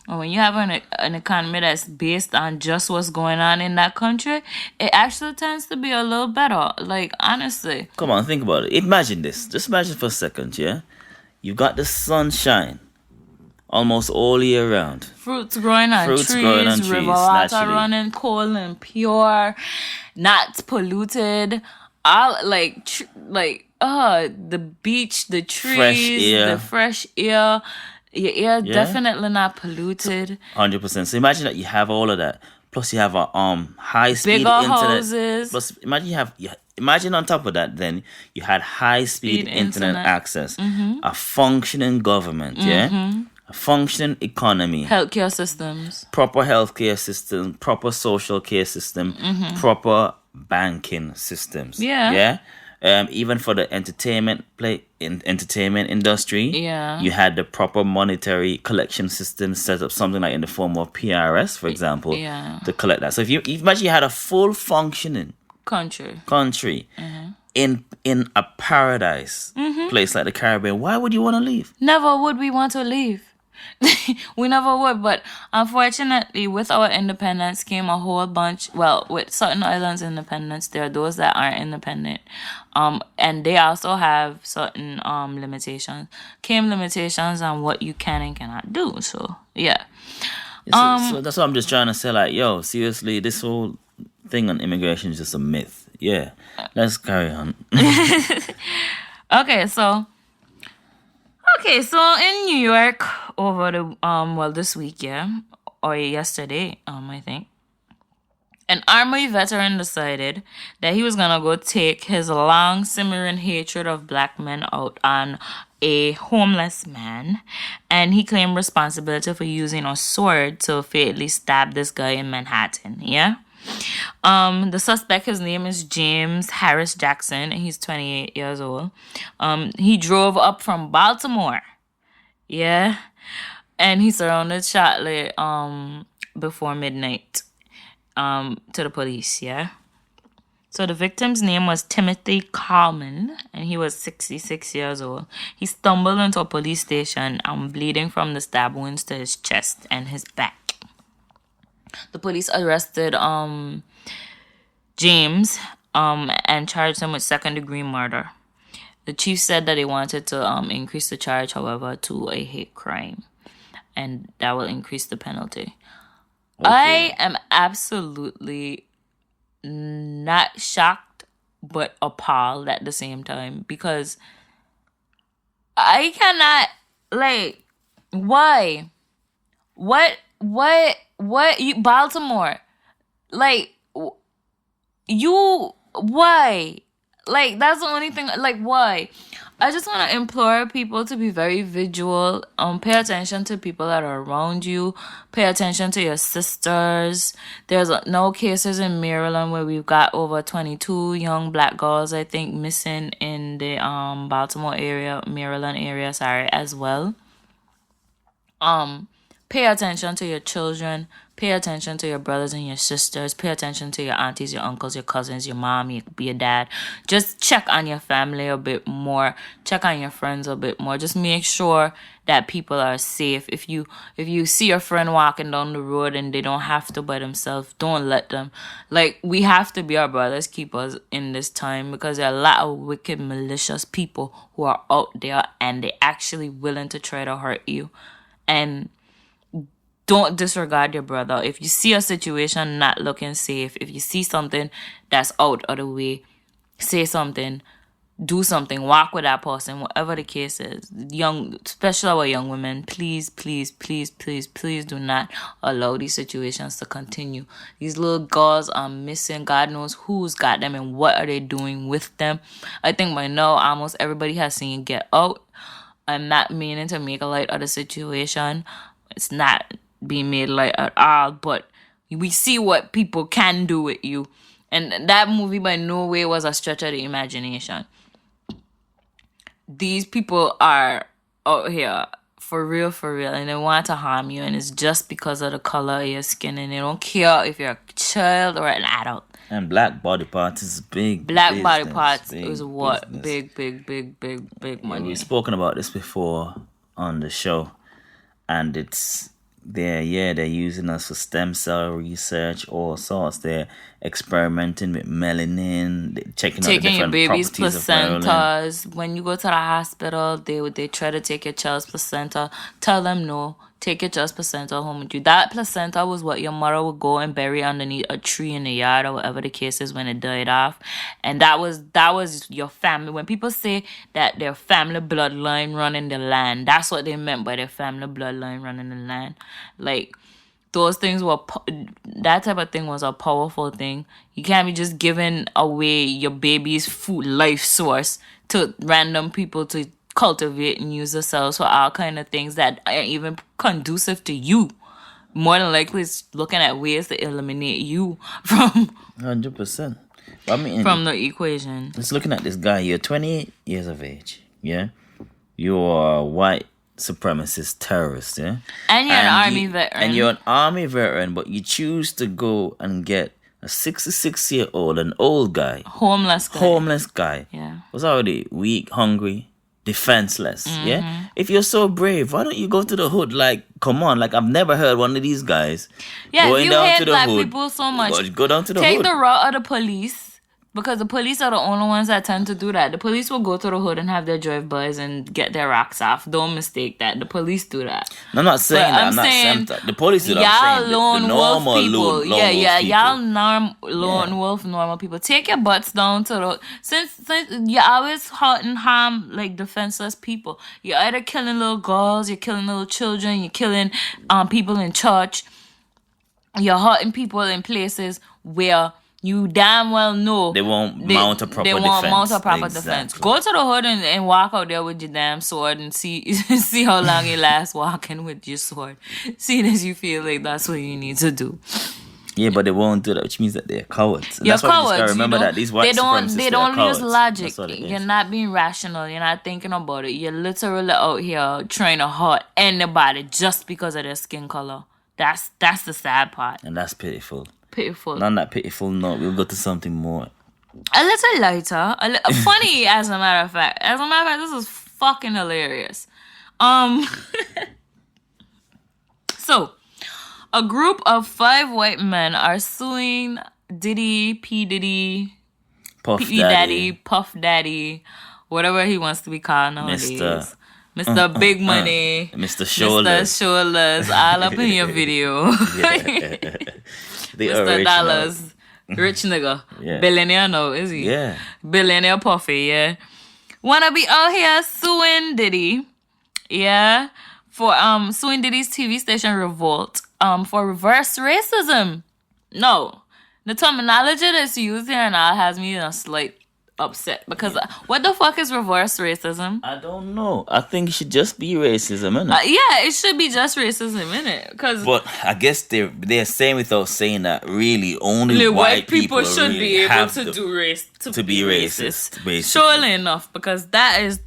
or when you have an economy that's based on just what's going on in that country, it actually tends to be a little better. Like, honestly. Come on, think about it. Imagine this. Just imagine for a second, yeah? You've got the sunshine almost all year round. Fruits growing on trees, river water running cold and pure, not polluted. All the beach, the trees, the fresh air. Your air definitely not polluted. 100%. So imagine that you have all of that. Plus you have a high-speed bigger internet. Houses. Plus imagine on top of that, then you had high-speed internet access, a functioning government, a functioning economy, healthcare systems, proper healthcare system, proper social care system, proper banking systems. Yeah. Even for the entertainment industry, Yeah. you had the proper monetary collection system set up, something like in the form of PRS, for example, to collect that. So if you imagine you had a full functioning country in a paradise place like the Caribbean, why would you want to leave? Never would we want to leave. We never would, but unfortunately with our independence came a whole bunch, well, with certain islands independence, there are those that aren't independent, and they also have certain limitations on what you can and cannot do. So yeah, so that's what I'm just trying to say, like, yo, seriously, this whole thing on immigration is just a myth. Let's carry on. Okay, so in New York over the this week, or yesterday, I think, an Army veteran decided that he was gonna go take his long simmering hatred of black men out on a homeless man, and he claimed responsibility for using a sword to fatally stab this guy in Manhattan. The suspect, his name is James Harris Jackson, and he's 28 years old. He drove up from Baltimore, and he surrounded shortly before midnight to the police. So the victim's name was Timothy Coleman, and he was 66 years old. He stumbled into a police station bleeding from the stab wounds to his chest and his back. The police arrested James and charged him with second-degree murder. The chief said that they wanted to increase the charge, however, to a hate crime, and that will increase the penalty. I am absolutely not shocked, but appalled at the same time, because I cannot, like, why? What, Baltimore? Like, why? Like, that's the only thing, like, why? I just want to implore people to be very vigilant. Pay attention to people that are around you. Pay attention to your sisters. There's no cases in Maryland where we've got over 22 young black girls, I think, missing in the Baltimore area, Maryland area, as well. Pay attention to your children. Pay attention to your brothers and your sisters. Pay attention to your aunties, your uncles, your cousins, your mom, your dad. Just check on your family a bit more. Check on your friends a bit more. Just make sure that people are safe. If you see your friend walking down the road and they don't have to by themselves, don't let them. Like, we have to be our brother's keepers in this time, because there are a lot of wicked, malicious people who are out there and they're actually willing to try to hurt you. And don't disregard your brother. If you see a situation not looking safe, if you see something that's out of the way, say something, do something, walk with that person, whatever the case is. Especially our young women, please, please, please, please, please do not allow these situations to continue. These little girls are missing. God knows who's got them and what are they doing with them. I think by now almost everybody has seen Get Out. I'm not meaning to make a light of the situation. It's not being made light at all, but we see what people can do with you, and that movie by no way was a stretch of the imagination. These people are out here for real, and they want to harm you, and it's just because of the color of your skin, and they don't care if you're a child or an adult. And black body parts is big. Body parts is what? Big money. We've spoken about this before on the show, and they're using us for stem cell research, all sorts. They're experimenting with melanin, taking out the different your baby's placentas. When you go to the hospital, they try to take your child's placenta. Tell them no. Take your child's placenta home with you. That placenta was what your mother would go and bury underneath a tree in the yard or whatever the case is when it died off. And that was your family. When people say that their family bloodline run in the land, that's what they meant by their family bloodline running in the land. Like, those things that type of thing was a powerful thing. You can't be just giving away your baby's food life source to random people to cultivate and use yourselves for all kind of things that are even conducive to you. More than likely, it's looking at ways to eliminate you from 100%. I mean, from the equation. Just looking at this guy, you're 28 years of age, yeah? You're a white supremacist terrorist, yeah? And you're an army veteran. And you're an army veteran, but you choose to go and get a 66-year-old, an old guy. Homeless guy. Yeah. Was already weak, hungry, defenseless, yeah? If you're so brave, why don't you go to the hood? Like, come on, like, I've never heard one of these guys going down to the black hood. People so much. Go down to the hood. Take the route of the police. Because the police are the only ones that tend to do that. The police will go to the hood and have their drive-bys and get their rocks off. Don't mistake that. The police do that. No, I'm not saying that. I'm not saying that. The police do that. Y'all lone wolf people. Y'all lone wolf normal people. Take your butts down to the... Since you're always hurt and harm, like, defenseless people. You're either killing little girls, you're killing little children, you're killing people in church. You're hurting people in places where... You damn well know they won't mount a proper defense. They won't mount a proper defense. Go to the hood and walk out there with your damn sword and see how long you last walking with your sword. See as you feel like that's what you need to do. Yeah, but they won't do that, which means that they're cowards. And you're cowards. That's why you just remember that these white supremacists, they don't use logic. You're not being rational. You're not thinking about it. You're literally out here trying to hurt anybody just because of their skin color. That's the sad part. And that's pitiful. Pitiful. On that pitiful note, we'll go to something more. A little lighter. Funny, as a matter of fact. As a matter of fact, this is fucking hilarious. So, a group of 5 white men are suing Diddy, P. Diddy, Puff P. Daddy, Puff Daddy, whatever he wants to be called nowadays. Mr. Big Money. Mr. Shoulders. Mr. Shoulders. All up in your video. The Mr. original. Dollars. Rich nigga. Yeah. Billionaire now, is he? Yeah. Billionaire Puffy, yeah. Wanna be out here suing Diddy. Yeah. For suing Diddy's TV station Revolt. For reverse racism. No. The terminology that's used here now has me in a slight upset because what the fuck is reverse racism? I don't know. I think it should just be racism, innit? Yeah, it should be just racism, innit? But I guess they're saying without saying that really only white people should really be able to be racist. Basically. Surely enough, because that's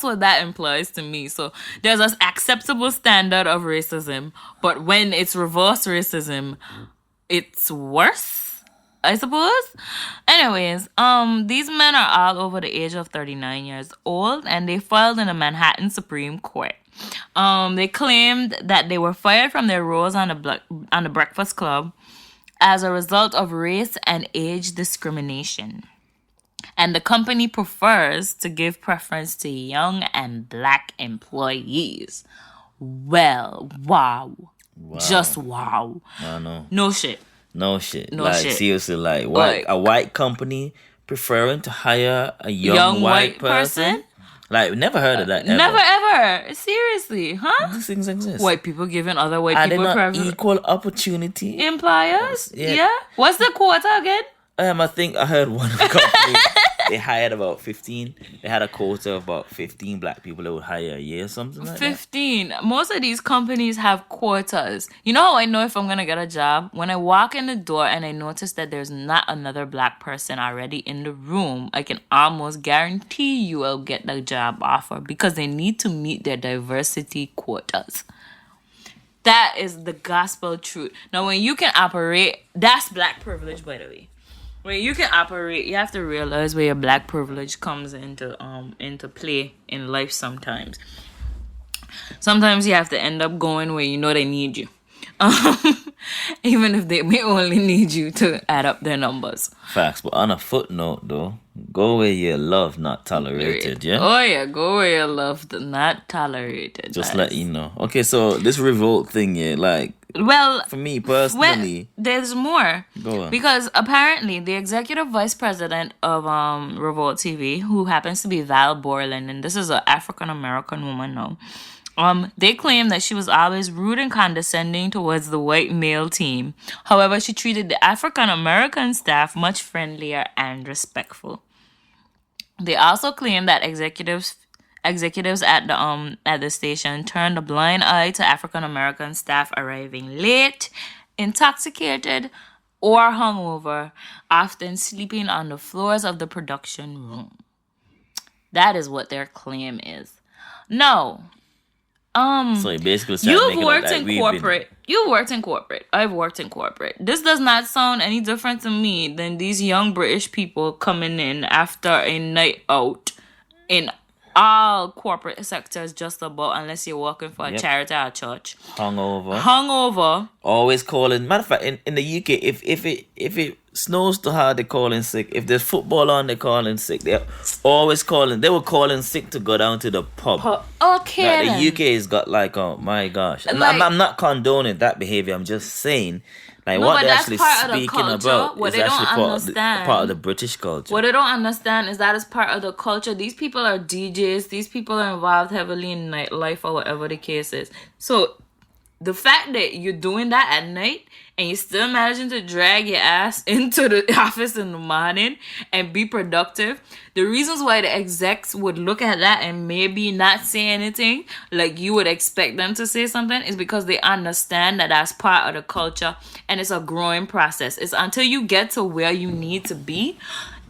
what that implies to me. So there's an acceptable standard of racism, but when it's reverse racism, it's worse, I suppose. Anyways, these men are all over the age of 39 years old, and they filed in the Manhattan Supreme Court. They claimed that they were fired from their roles on the Breakfast Club as a result of race and age discrimination. And the company prefers to give preference to young and black employees. Well, wow. Just wow. I know. No shit. No shit. Seriously, a white company preferring to hire a young white person? Like, never heard of that ever. Never ever. Seriously, huh? These things exist. White people giving other white people preference. Equal opportunity employers? Yeah. What's the quota again? I think I heard one company, they hired about 15. They had a quota of about 15 black people they would hire a year or something like 15. Most of these companies have quotas. You know how I know if I'm going to get a job? When I walk in the door and I notice that there's not another black person already in the room, I can almost guarantee you I'll get the job offer because they need to meet their diversity quotas. That is the gospel truth. Now, when you can operate, that's black privilege, by the way. When you can operate, you have to realize where your black privilege comes into play in life sometimes. Sometimes you have to end up going where you know they need you. Even if they may only need you to add up their numbers. Facts, but on a footnote though, go where you're loved, not tolerated, yeah? Oh yeah, go where you're loved, not tolerated. Just let you know. Okay, so this revolt thing, yeah, like, well, for me personally, there's more. Go on. Because apparently the executive vice president of Revolt TV, who happens to be Val Borland, and this is an African American woman now. They claim that she was always rude and condescending towards the white male team. However, she treated the African American staff much friendlier and respectful. They also claim that executives executives at the station turned a blind eye to African American staff arriving late, intoxicated, or hungover, often sleeping on the floors of the production room. That is what their claim is. No. So you basically you've worked in corporate. You worked in corporate. I've worked in corporate. This does not sound any different to me than these young British people coming in after a night out in all corporate sectors, just about, unless you're working for a charity or a church. Hungover. Always calling. Matter of fact, in the UK, if it snows too hard, they call in sick. If there's football on, they call in sick. They're always calling. They were calling sick to go down to the pub. Okay. Like, the UK has got like, oh my gosh. I'm not condoning that behavior. I'm just saying, like, what they're actually speaking about is actually part of the British culture. What they don't understand is that is part of the culture. These people are DJs. These people are involved heavily in nightlife or whatever the case is. So the fact that you're doing that at night and you're still managing to drag your ass into the office in the morning and be productive, the reasons why the execs would look at that and maybe not say anything like you would expect them to say something is because they understand that that's part of the culture and it's a growing process. It's until you get to where you need to be,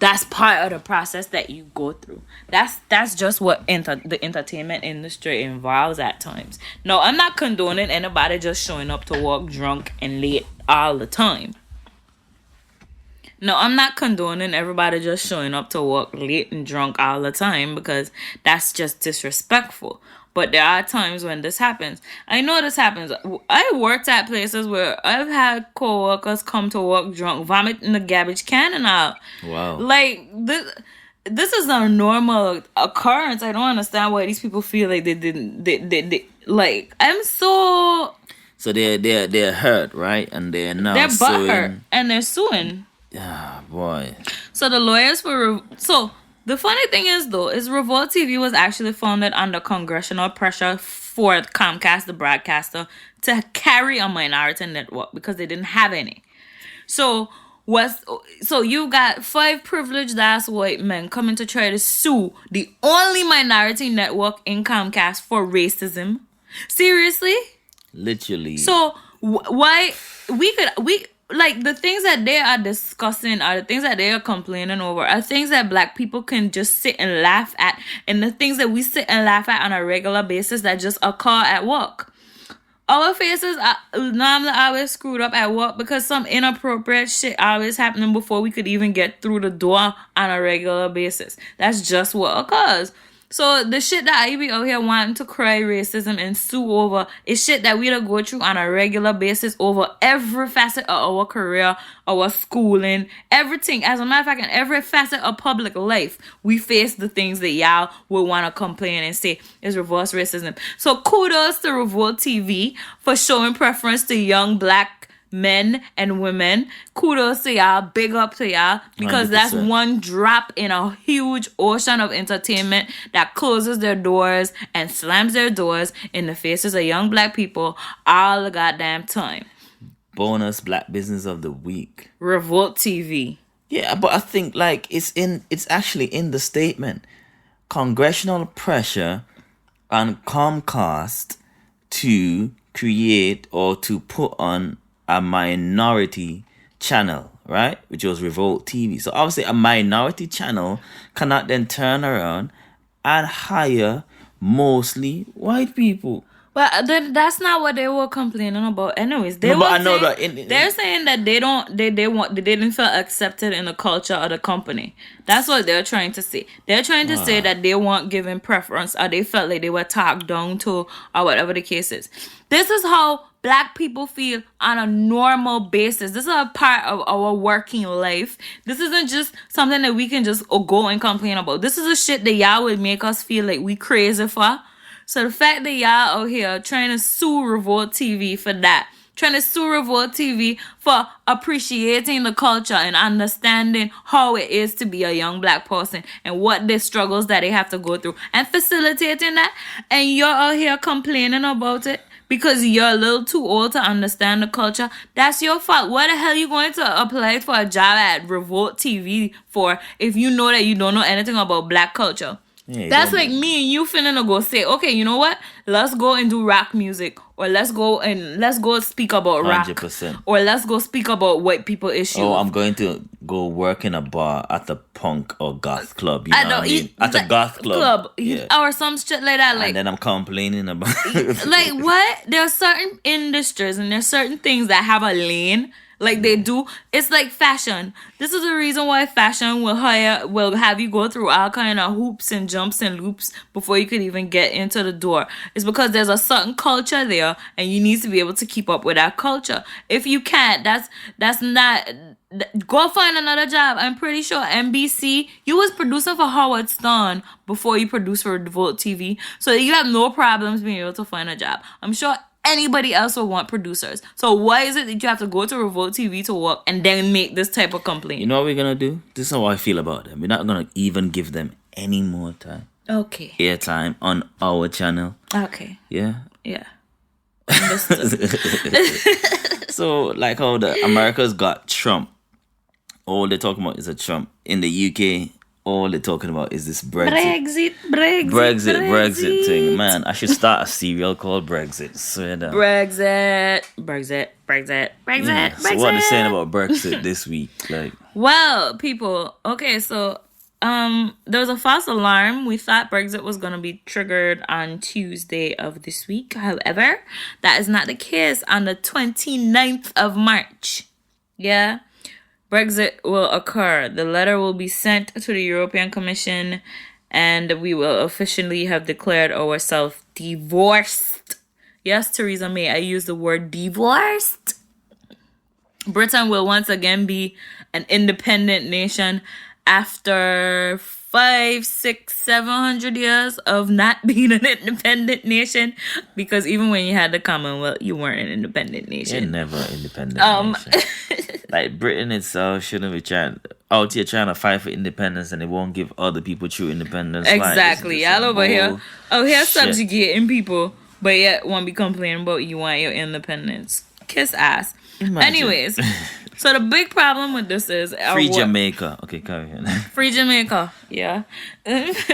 that's part of the process that you go through. That's just what the entertainment industry involves at times. No, I'm not condoning anybody just showing up to work drunk and late all the time. No, I'm not condoning everybody just showing up to work late and drunk all the time, because that's just disrespectful. But there are times when this happens. I know this happens. I worked at places where I've had co-workers come to work drunk, vomit in the garbage can and all. Wow. Like, this is a normal occurrence. I don't understand why these people feel like they like, I'm so... So they're hurt, right? And they're now they're suing. butthurt, and they're suing. Ah, boy. So the lawyers the funny thing is, though, is Revolt TV was actually founded under congressional pressure for Comcast, the broadcaster, to carry a minority network because they didn't have any. So you got 5 privileged ass white men coming to try to sue the only minority network in Comcast for racism. Seriously? Literally. So why like, the things that they are discussing are the things that they are complaining over are things that black people can just sit and laugh at, and the things that we sit and laugh at on a regular basis that just occur at work. Our faces are normally always screwed up at work because some inappropriate shit always happening before we could even get through the door on a regular basis. That's just what occurs. So the shit that I be out here wanting to cry racism and sue over is shit that we don't go through on a regular basis over every facet of our career, our schooling, everything. As a matter of fact, in every facet of public life, we face the things that y'all would want to complain and say is reverse racism. So kudos to Revolt TV for showing preference to young black men and women. Kudos to y'all. Big up to y'all, because 100%. That's one drop in a huge ocean of entertainment that closes their doors and slams their doors in the faces of young black people all the goddamn time. Bonus Black Business of the Week. Revolt TV. Yeah, but I think like it's actually in the statement. Congressional pressure on Comcast to create or to put on a minority channel, right? Which was Revolt TV. So obviously a minority channel cannot then turn around and hire mostly white people. But that's not what they were complaining about. Anyways, they're saying that they didn't feel accepted in the culture of the company. That's what they're trying to say. They're trying to say that they weren't given preference, or they felt like they were talked down to, or whatever the case is. This is how black people feel on a normal basis. This is a part of our working life. This isn't just something that we can just go and complain about. This is a shit that y'all would make us feel like we crazy for. So the fact that y'all out here trying to sue Revolt TV for that, trying to sue Revolt TV for appreciating the culture and understanding how it is to be a young black person and what the struggles that they have to go through and facilitating that, and you're out here complaining about it because you're a little too old to understand the culture, that's your fault. What the hell are you going to apply for a job at Revolt TV for if you know that you don't know anything about black culture? Yeah, that's like me and you finna go say, okay, you know what? Let's go and do rock music, or let's go speak about rock, 100%. or let's go speak about white people issues. Oh, I'm going to go work in a bar at a punk or goth club. You know what I mean? At a goth club. Or some shit like that. Like, and then I'm complaining about like what? There are certain industries and there's certain things that have a lane. Like they do. It's like fashion. This is the reason why fashion will have you go through all kind of hoops and jumps and loops before you could even get into the door. It's because there's a certain culture there and you need to be able to keep up with that culture. If you can't, that's not... Go find another job. I'm pretty sure NBC, you was producer for Howard Stern before you produced for Revolt TV. So you have no problems being able to find a job. I'm sure anybody else will want producers. So why is it that you have to go to Revolt TV to work and then make this type of complaint? You know what we're going to do? This is how I feel about them. We're not going to even give them any more time. Okay. Airtime on our channel. Okay. Yeah? Yeah. So, like how the America's got Trump. All they're talking about is a Trump. In the UK, all they're talking about is this Brexit thing. Man, I should start a serial called Brexit. Swear down. Brexit. Yeah. So what are they saying about Brexit this week? Like, well, people, okay, so there was a false alarm. We thought Brexit was going to be triggered on Tuesday of this week. However, that is not the case. On the 29th of March, yeah, Brexit will occur. The letter will be sent to the European Commission and we will officially have declared ourselves divorced. Yes, Theresa May, I use the word divorced. Britain will once again be an independent nation after 500, 600, 700 years of not being an independent nation, because even when you had the Commonwealth, you weren't an independent nation. You're never an independent nation. Like Britain itself shouldn't be trying to fight for independence, and they won't give other people true independence. Exactly. Y'all over here subjugating people, but yet won't be complaining about you want your independence. Kiss ass. Imagine. Anyways, so the big problem with this is free Jamaica. Okay, carry on. Free Jamaica, yeah.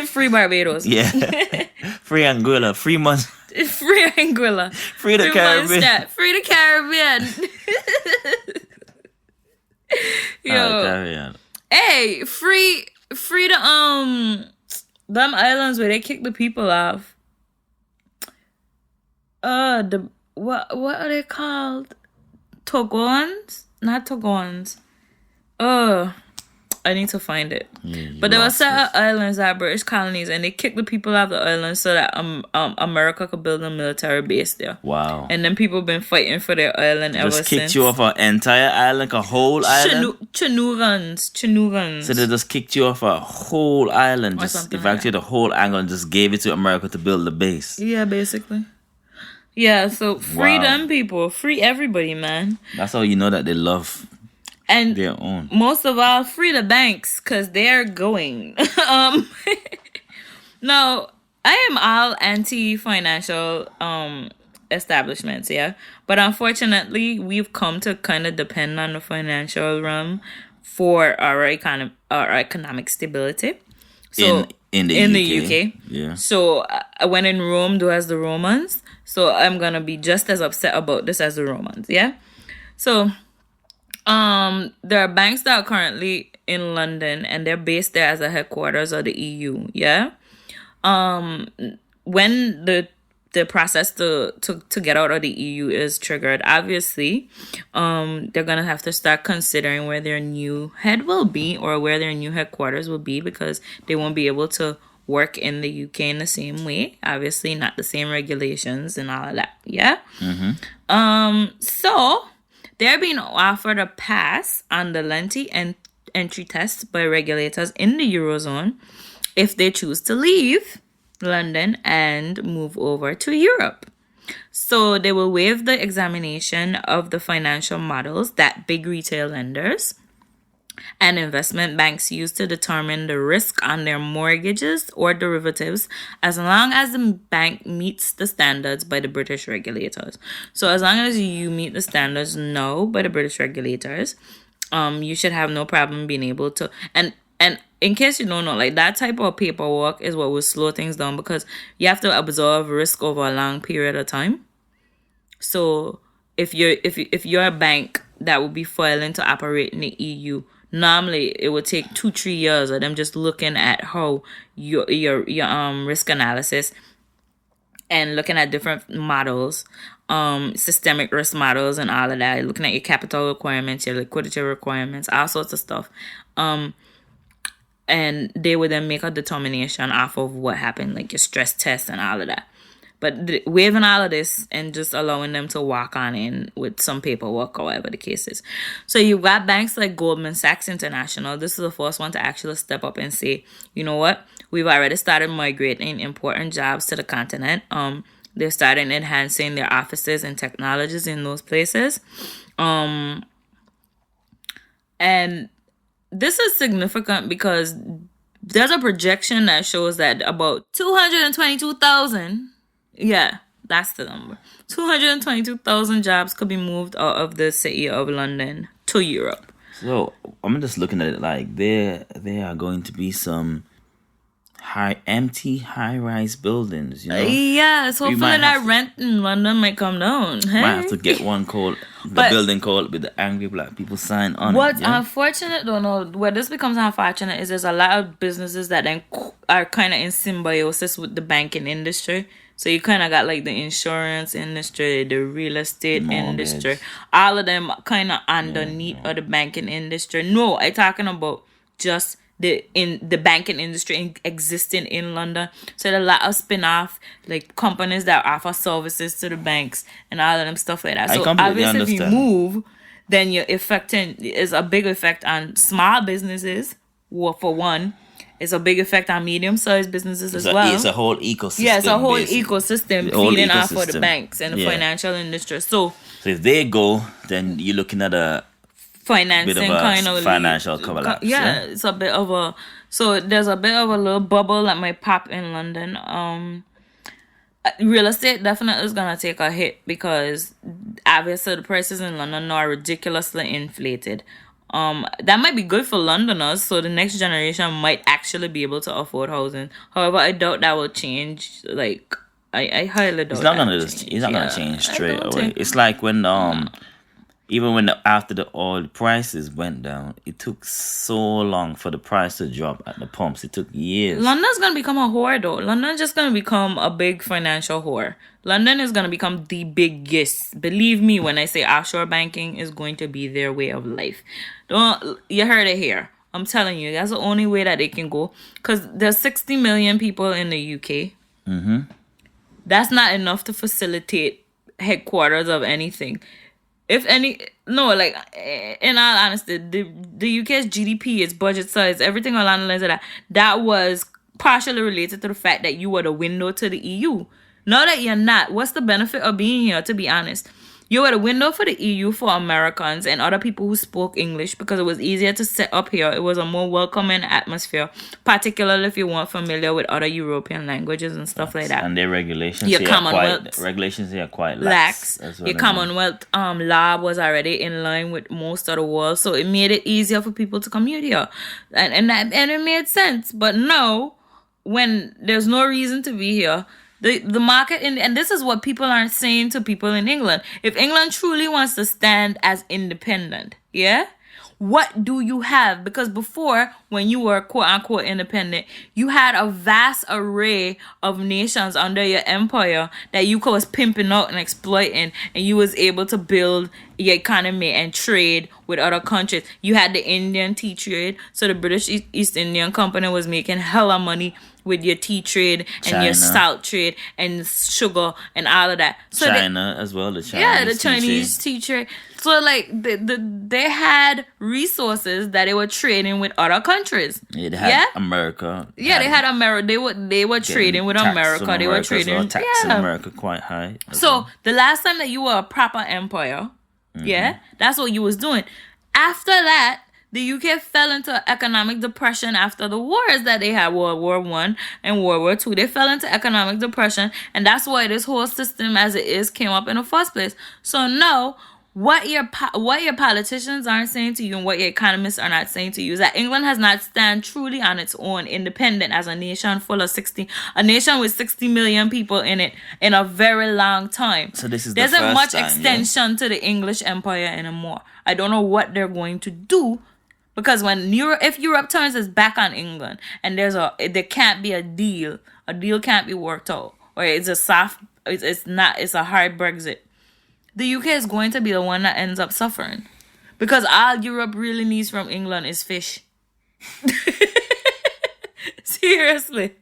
Free Barbados, yeah. Free Anguilla, free free Anguilla, free the Caribbean, free the Caribbean. Yo, carry on. Hey, free the them islands where they kick the people off. What are they called? Togons? Not Togons. I need to find it. But there were certain islands that are British colonies, and they kicked the people off the islands so that America could build a military base there. Wow. And then people have been fighting for their island ever since. Just kicked you off an entire island, like a whole island? Chinugans. So they just kicked you off a whole island, just evacuated the whole island and just gave it to America to build the base. Yeah, basically. Yeah, so free them people. Free everybody, man. That's how you know that they love and their own. Most of all, free the banks, because they're going. No, I am all anti-financial establishments, yeah. But unfortunately, we've come to kind of depend on the financial realm for our economic stability. So in the UK. Yeah. So when in Rome, do as the Romans. So I'm gonna be just as upset about this as the Romans, yeah. So there are banks that are currently in London and they're based there as a headquarters of the EU, yeah. When the process to get out of the EU is triggered, obviously, they're gonna have to start considering where their new head will be or where their new headquarters will be, because they won't be able to work in the UK in the same way. Obviously, not the same regulations and all of that. Yeah. Mm-hmm. So they're being offered a pass on the lengthy entry test by regulators in the Eurozone if they choose to leave London and move over to Europe. So they will waive the examination of the financial models that big retail lenders and investment banks use to determine the risk on their mortgages or derivatives, as long as the bank meets the standards by the British regulators. So as long as you meet the standards now by the British regulators, you should have no problem being able to. And And in case you don't know, like that type of paperwork is what will slow things down because you have to absorb risk over a long period of time. So if you're a bank that will be filing to operate in the EU, normally it would take 2-3 years of them just looking at how your risk analysis and looking at different models, systemic risk models and all of that, looking at your capital requirements, your liquidity requirements, all sorts of stuff. And they would then make a determination off of what happened, like your stress test and all of that. But waiving all of this and just allowing them to walk on in with some paperwork or whatever the case is. So you've got banks like Goldman Sachs International. This is the first one to actually step up and say, you know what? We've already started migrating important jobs to the continent. They're starting enhancing their offices and technologies in those places. And this is significant because there's a projection that shows that about 222,000, yeah, that's the number, 222,000 jobs could be moved out of the city of London to Europe. So I'm just looking at it like there are going to be some empty high-rise buildings, you know? Yes, hopefully that rent in London might come down. Hey? Might have to get one called, building called with the angry black people sign on. What's unfortunate, though, no, where this becomes unfortunate is there's a lot of businesses that then are kind of in symbiosis with the banking industry. So you kind of got like the insurance industry, the real estate industry, all of them kind of underneath of the banking industry. No, I'm talking about just the banking industry existing in London. So there are a lot of spin-off like companies that offer services to the banks and all of them stuff like that. So obviously if you move, then you're affecting is a big effect on small businesses. Well, for one, it's a big effect on medium-sized businesses as well. It's a whole ecosystem. Yeah, it's a whole ecosystem feeding off of the banks and the financial industry. So if they go, then you're looking at a financing kind of financial collapse. Yeah, it's a bit of a there's a bit of a little bubble that might pop in London. Real estate definitely is gonna take a hit because obviously the prices in London now are ridiculously inflated. That might be good for Londoners, so the next generation might actually be able to afford housing. However, I doubt that will change. Like, I highly doubt. It's not gonna change straight away. It's like when even when after the oil prices went down, it took so long for the price to drop at the pumps. It took years. London's gonna become a whore, though. London's just gonna become a big financial whore. London is gonna become the biggest. Believe me when I say offshore banking is going to be their way of life. You heard it here. I'm telling you, that's the only way that they can go. Because there's 60 million people in the UK. Mm-hmm. That's not enough to facilitate headquarters of anything. If any, no, like, in all honesty, the UK's GDP, its budget size, everything along the lines of that was partially related to the fact that you were the window to the EU. Now that you're not, what's the benefit of being here, to be honest? You were the window for the EU for Americans and other people who spoke English because it was easier to set up here. It was a more welcoming atmosphere, particularly if you weren't familiar with other European languages and stuff like that. And their regulations here are quite lax. Your Commonwealth law was already in line with most of the world, so it made it easier for people to commute here, and it made sense. But no, when there's no reason to be here. The market, and this is what people aren't saying to people in England. If England truly wants to stand as independent, yeah, what do you have? Because before, when you were quote-unquote independent, you had a vast array of nations under your empire that you was pimping out and exploiting, and you was able to build your economy and trade with other countries. You had the Indian tea trade, so the British East Indian Company was making hella money with your tea trade and China. Your salt trade and sugar and all of that. So China as well, the Chinese tea trade. So like they had resources that they were trading with other countries. Yeah, they had America. Yeah, they had America. They were trading with America. They were trading. Well, tax in America quite high. So the last time that you were a proper empire, that's what you was doing. After that, the UK fell into economic depression after the wars that they had, World War I and World War II. They fell into economic depression, and that's why this whole system as it is came up in the first place. So now, what your politicians aren't saying to you and what your economists are not saying to you is that England has not stand truly on its own, independent as a nation with 60 million people in it in a very long time. So this is there's the not first much time, extension to the English Empire anymore. I don't know what they're going to do, because if Europe turns its back on England and there can't be a deal can't be worked out, or it's a hard Brexit. The UK is going to be the one that ends up suffering, because all Europe really needs from England is fish. Seriously.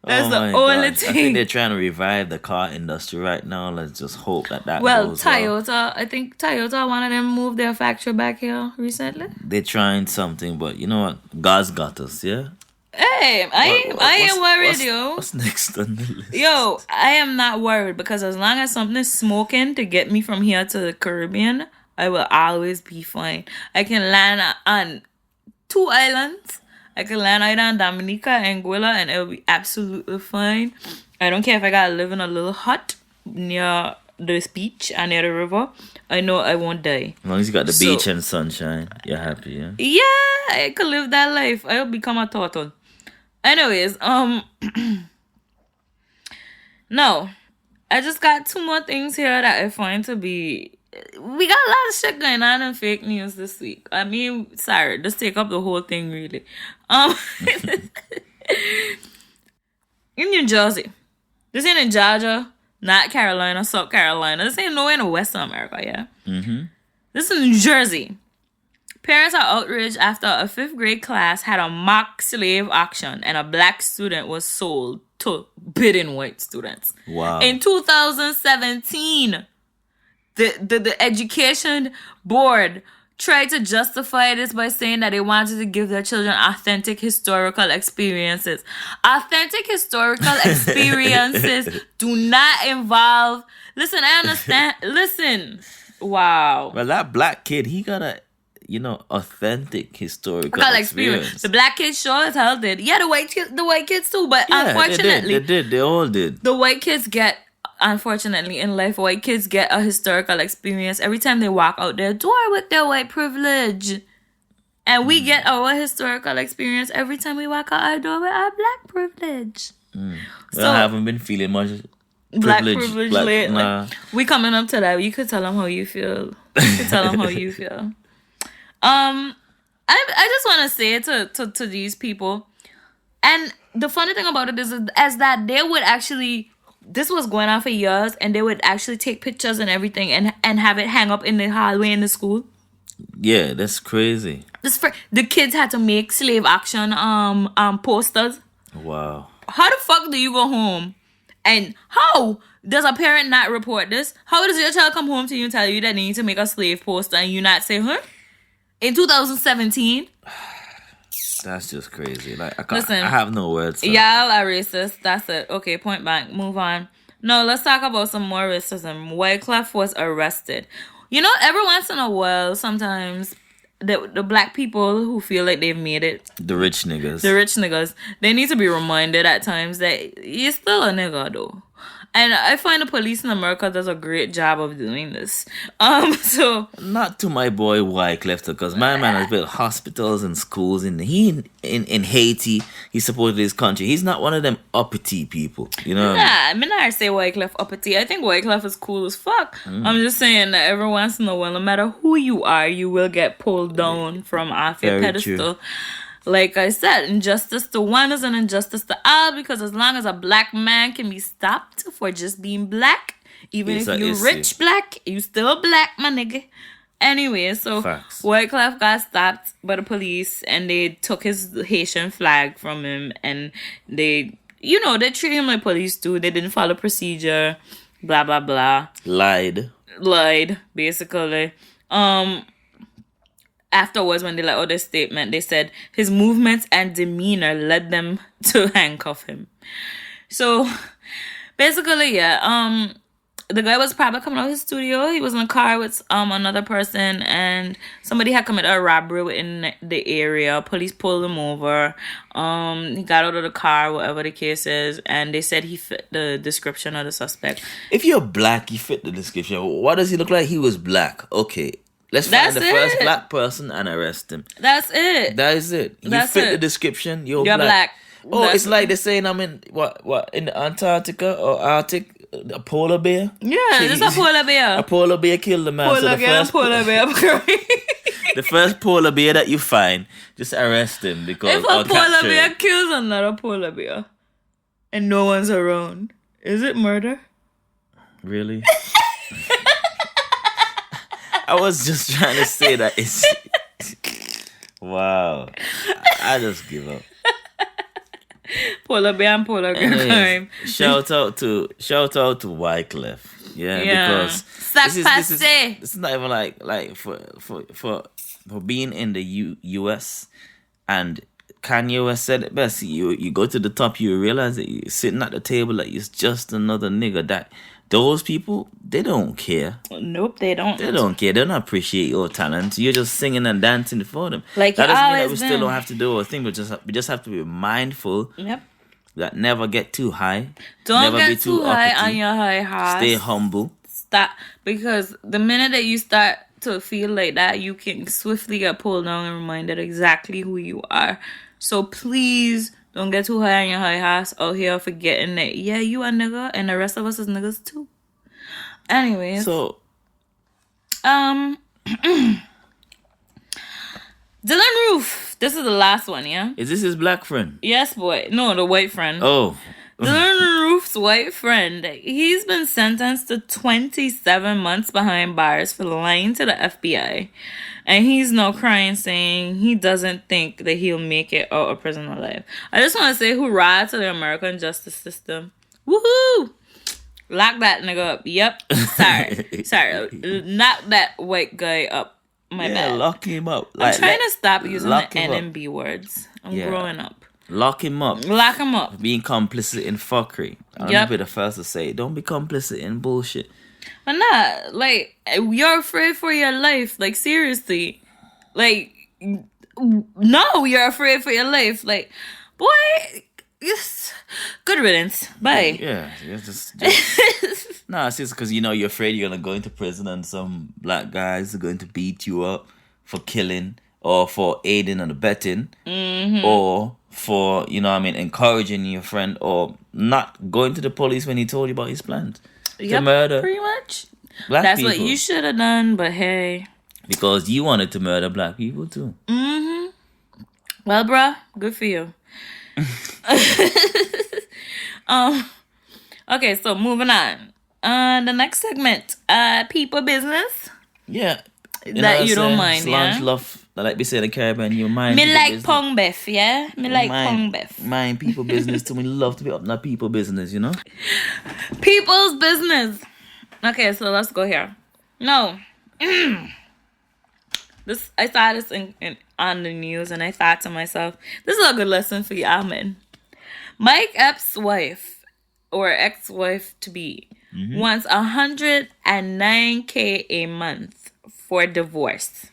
That's the only thing. I think they're trying to revive the car industry right now. Let's just hope that goes Toyota, well. I think Toyota, one of them moved their factory back here recently. They're trying something, but you know what? God's got us, yeah? Hey, I ain't worried, yo. What's next on the list? Yo, I am not worried, because as long as something is smoking to get me from here to the Caribbean, I will always be fine. I can land on 2 islands. I can land either on Dominica, Anguilla, and it'll be absolutely fine. I don't care if I gotta live in a little hut near the beach and near the river. I know I won't die. As long as you got the beach and sunshine, you're happy, yeah? Yeah, I could live that life. I'll become a turtle. Anyways, no, I just got 2 more things here that I find to be. We got a lot of shit going on in fake news this week. I mean, sorry, just take up the whole thing, really. In New Jersey, this ain't in Georgia, not Carolina, South Carolina. This ain't nowhere in West America, yeah. Mm-hmm. This is New Jersey. Parents are outraged after a 5th grade class had a mock slave auction and a black student was sold to bidding white students. Wow. In 2017, the education board tried to justify this by saying that they wanted to give their children authentic historical experiences. Authentic historical experiences do not involve... Listen, I understand. Listen. Wow. Well, that black kid, he got a... authentic historical experience. The black kids sure as hell did. Yeah, the white kids too. But unfortunately, they all did. The white kids get, unfortunately, in life, white kids get a historical experience every time they walk out their door with their white privilege, and we get our historical experience every time we walk out our door with our black privilege. So I haven't been feeling much. Black privilege lately. Nah. We coming up to that. You could tell them how you feel. I just want to say to these people, and the funny thing about it is that they would actually, this was going on for years, and they would actually take pictures and everything and have it hang up in the hallway in the school. Yeah, that's crazy. The kids had to make slave auction posters. Wow. How the fuck do you go home? And how does a parent not report this? How does your child come home to you and tell you that they need to make a slave poster and you not say, huh? In 2017? That's just crazy. Like, Listen, I have no words. Y'all are racist. That's it. Okay, point blank. Move on. No, let's talk about some more racism. Wyclef was arrested. You know, every once in a while, sometimes the black people who feel like they've made it, the rich niggas, they need to be reminded at times that you're still a nigga, though. And I find the police in America does a great job of doing this. So not to my boy Wyclef, because my man has built hospitals and schools in Haiti. He supported his country. He's not one of them uppity people, you know. Nah, I mean, I say Wyclef uppity. I think Wyclef is cool as fuck. I'm just saying that every once in a while, no matter who you are, you will get pulled down from off your pedestal. True. Like I said, injustice to one is an injustice to all, because as long as a black man can be stopped for just being black, even if you're rich black, you still black, my nigga. Anyway, so Wyclef got stopped by the police and they took his Haitian flag from him, and they treat him like police do. They didn't follow procedure, blah, blah, blah. Lied, basically. Afterwards, when they let out their statement, they said his movements and demeanor led them to handcuff him. So, basically, yeah, the guy was probably coming out of his studio. He was in a car with another person, and somebody had committed a robbery within the area. Police pulled him over. He got out of the car, whatever the case is, and they said he fit the description of the suspect. If you're black, you fit the description. What does he look like? He was black. Okay. Let's find the first black person and arrest him. That's it. That is it. You fit the description. You're black. Oh, it's like they're saying I'm in what in the Antarctica or Arctic, a polar bear. Yeah, it's a polar bear. A polar bear killed the man. Polar bear. The first polar bear that you find, just arrest him because if a polar bear kills another polar bear, and no one's around, is it murder? Really? I was just trying to say that it's wow. I just give up. Polar bear and polar bear crime. Shout out to Wycliffe. Yeah, because this is not even like for being in the US, and Kanye West said it best. You go to the top, you realize that you're sitting at the table like it's just another nigga. That those people, they don't care. Nope, they don't. They don't care. They don't appreciate your talent. You're just singing and dancing for them. Like that doesn't mean that we still don't have to do our thing. We just have to be mindful. Yep. That never get too high. Don't never get be too high on your high horse. Stay humble. Stop, because the minute that you start to feel like that, you can swiftly get pulled down and reminded exactly who you are. So please don't get too high on your high horse out here forgetting that, yeah, you a nigga and the rest of us is niggas too. Anyways. So. Dylan Roof. This is the last one, yeah? Is this his black friend? Yes, boy. No, the white friend. Oh. Dylan Roof's white friend. He's been sentenced to 27 months behind bars for lying to the FBI. And he's now crying, saying he doesn't think that he'll make it out of prison alive. I just want to say hoorah to the American justice system. Woohoo! Lock that nigga up. Yep. Sorry. Knock that white guy up. My bad. Lock him up. I'm trying to stop using the NMB words. I'm growing up. Lock him up. Lock him up. Being complicit in fuckery. I'll be the first to say, don't be complicit in bullshit. But not, like, you're afraid for your life. Like, seriously. Like, no, you're afraid for your life. Like, boy, yes. Good riddance. Bye. Yeah, just nah, it's just because, you're afraid you're going to go into prison and some black guys are going to beat you up for killing or for aiding and abetting or for, encouraging your friend or not going to the police when he told you about his plans to murder. Pretty much. That's people. What you should have done, but hey. Because you wanted to murder black people too. Well, bruh, good for you. Okay, so moving on. The next segment, people business. Yeah. That you don't mind, yeah? Love, like we say in the Caribbean, you mind me like pong beef, yeah? Me like pong beef. Mind people business too. We love to be up in that people business, People's business. Okay, so let's go here. No. I saw this on the news and I thought to myself, this is a good lesson for y'all men. Mike Epps' wife, or ex-wife to be, wants $109K a month for divorce,